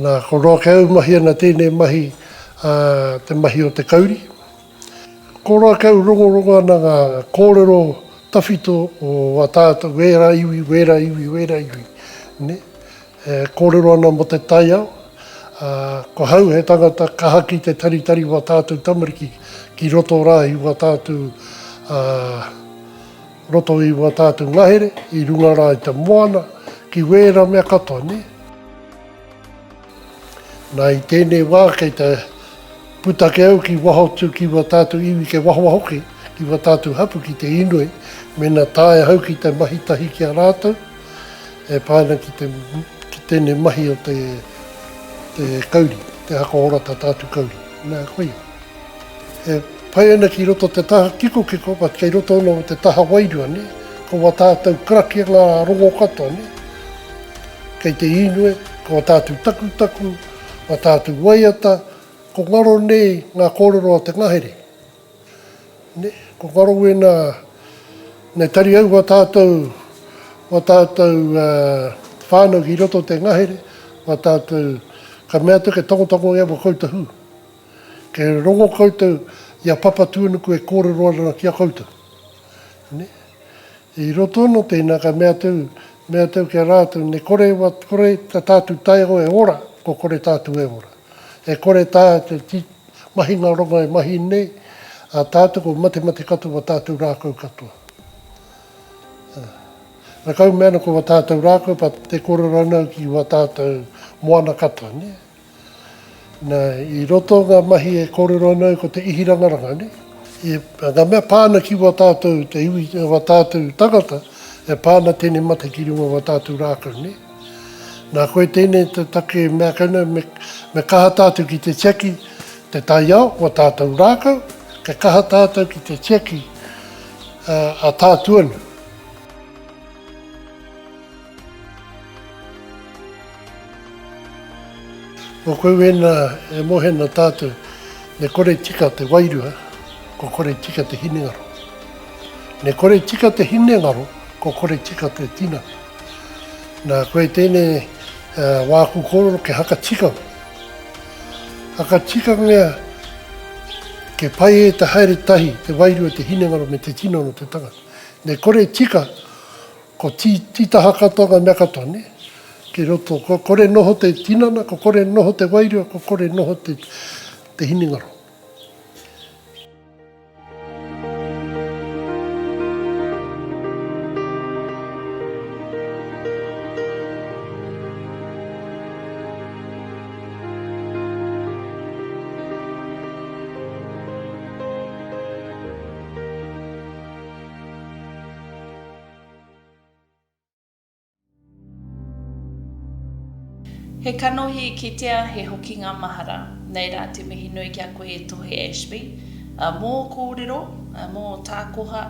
Nā, ko roa ke au mahi ana tēnei mahi, te mahi o te kauri. Ko roa ke au rongo ana ngā kōrero tawhito o wā tātou, wera iwi. Ne? Kōrero ana mo te tai ao. Ko hau he tangata kaha ki te taritari wā tātou tamariki, ki roto rā I wā tātou, roto I wā tātou ngahere, I runga rā I te moana, ki wera mea katoa, ne? Nā I tēnei wā kei te putake au ki wahotu ki wā tātou iwi ke wahoki, ki wā tātou hapu ki te inui, mena tāe hau ki te mahi tahi ki a rātou, e pāna ki tēnei mahi o te kauri, te haka ora tā tātou kauri. Nā koe. pai ana ki roto te taha kiko pa kei roto ono te taha wairua ne, ko wa tātou kraki ngā rongo katoa ne. Kei te inue, ko wa tātou taku, wa tātou waiata, ko ngaro nei ngā kōrero a te ngahere. Ne, ko ngaro e nei tari au wa tātou whānau ki roto te ngahere, wa tātou ka mea tuke tongotongo ea wa kouta hu. Ke rongo koutou, ia papa tuanuku e kōrero ana ki a koutou. Ne? I roto no tēnā ka mea tau ki a rātou, ne kore ta tātou taigo e ora, ko kore tātou e ora. E kore tātou mahi ngā ronga e mahi nei, a tātou ko mate katoa wa tātou rākau katoa. Nā kau mea ko wa tātou rākau, pa te kōrero ana ki wa tātou moana katoa. Ne? Nā, i roto ngā mahi e kōrero ana ko te ihirangaranga. Ne? Ngā mea pāna ki wa tātou, te iwi wa tātou tagata, e pāna tēne mate ki runga wa tātou rākau. Ne? Nā koe tēne te take mea kauna, me kaha tātou ki te tiaki, te taiao wa tātou rākau, ke kaha tātou ki te tiaki a tātuana. O koe wena e mohena tātou, ne kore tika te wairua, ko kore tika te hinengaro. Ne kore tika te hinengaro, ko kore tika te tina. Nā koe tēne wāku kōrero ke haka tika. Haka tika ngea ke pai e te haere tahi, te wairua, te hinengaro me te tina no te tanga. Ne kore tika, ko titaha katoa mea katoa, ne? Ki roto, ko kore noho te tinana, ko kore noho te wairua, ko kore noho te hinengaro. He kanohi ki tea he hoki ngā mahara. Nei rā te mihi nui ki a koe e tohe Ashby. Mō kōrero, mō tākoha,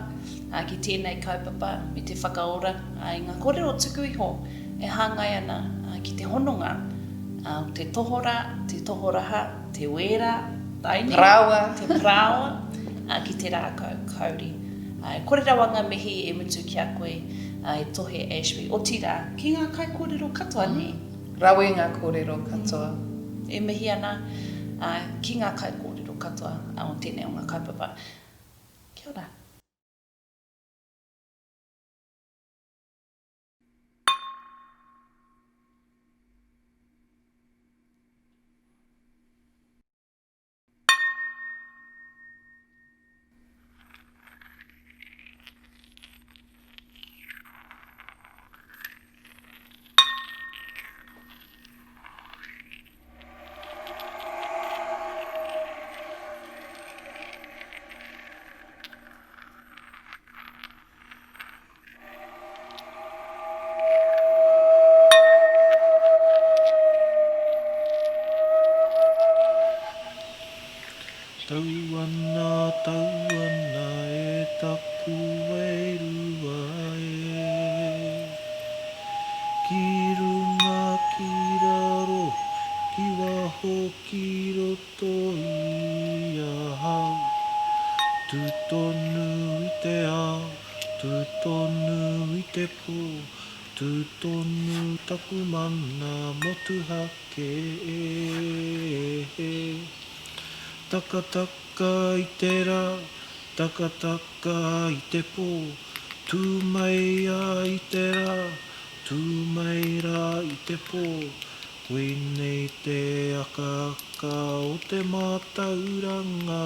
ki tēnei kaupapa, me te whakaora. I ngā kōrero tuku iho e hāngai ana ki te hononga. Te tohora, te tohoraha, te wera, taine, te prawa, ki te rākau kauri. Kore rawanga mihi e mutu ki a koe e tohe Ashby. O tira, ki ngā kai kōrero katoa ne? Rawe ngā kōrero katoa. E mihi ana ki ngā kai kōrero katoa o tēnei o ngā kaupapa. Kia ora. Tauana e taku e rua e. Ki runga ki raro, ki waho ki roto i a hau. Tūtonu i te ao, tūtonu i te pō, tūtonu taku mana motu hake e. Taka i te rā, taka i te pō, tū mai a i te rā, tū mai rā i te pō. Koe nei te aka o te mātauranga,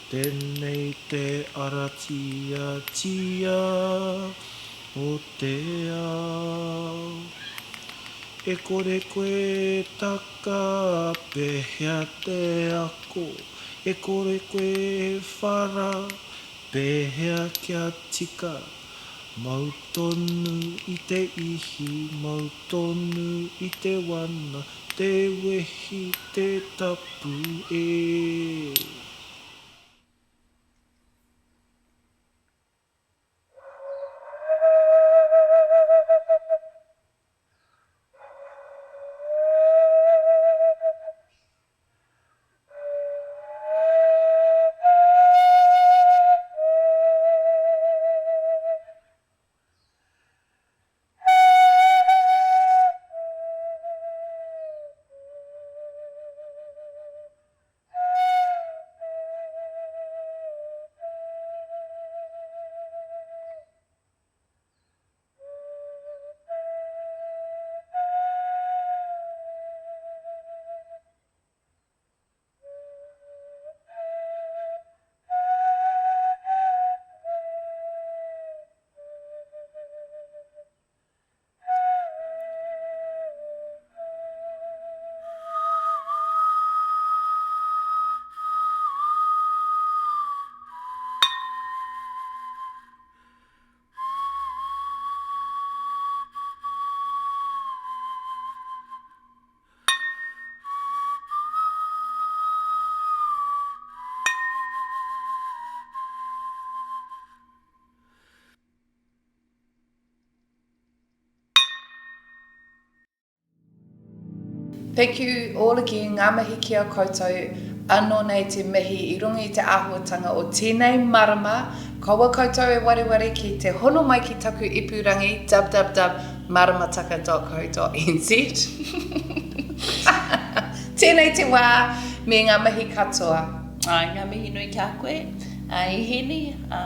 tēnei te aratia o te ao. E kore koe taka pehea te ako, e kore koe whara pehea kia tika. Mautonu i te ihi, mautonu i te wana, te wehi te tapu e. Thank you all again, ngā mihi kia koutou, anō nei te mihi I runga I te āhuatanga o tēnei marama, kaua koutou e wareware ki te hono mai ki taku ipurangi, www.maramataka.co.nz. Tēnei te wā, me ngā mihi katoa. Ngā mihi nui kia koe, I heni,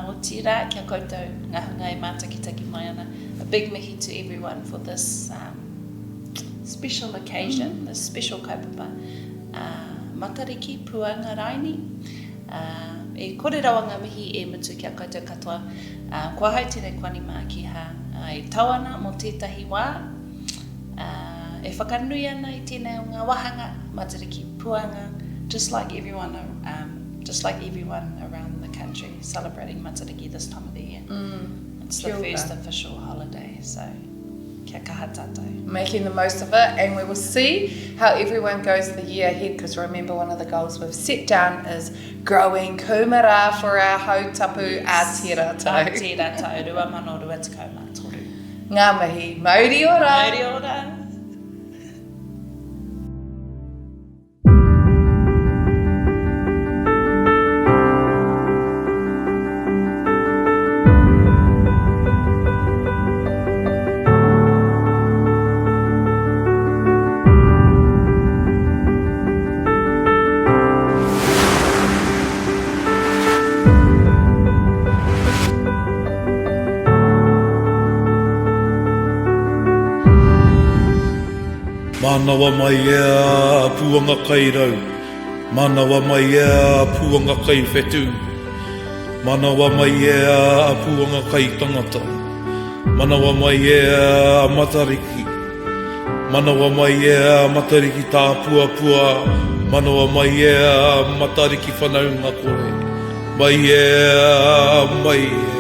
o tira kia koutou, ngā hanga e mātakitaki mai ana. A big mihi to everyone for this special occasion, this special kaupapa. Matariki, puanga raini. E kore rawa ngā mihi e mutu kia koutou katoa. Kua hau tere kwani mā ki ha. E tauana mo tētahi wā. E whakanui ana I tēnei o ngā wahanga, Matariki, puanga, just like everyone around the country celebrating Matariki this time of the year. It's the first official holiday, so kia kaha tātou. Making the most of it, and we will see how everyone goes the year ahead, because remember one of the goals we've set down is growing kumara for our hautapu ātira tau. Ātira tau, rua mano rua tikau mā toru. Ngā mihi, mauri ora! Mauri ora! Manawa mai ea puanga kai rau. Manawa mai ea puanga kai whetu. Manawa mai ea puanga kai tangata. Manawa mai ea matariki. Manawa mai ea matariki tā puapua. Manawa mai ea matariki whanaunga koe. Mai ea, mai ea.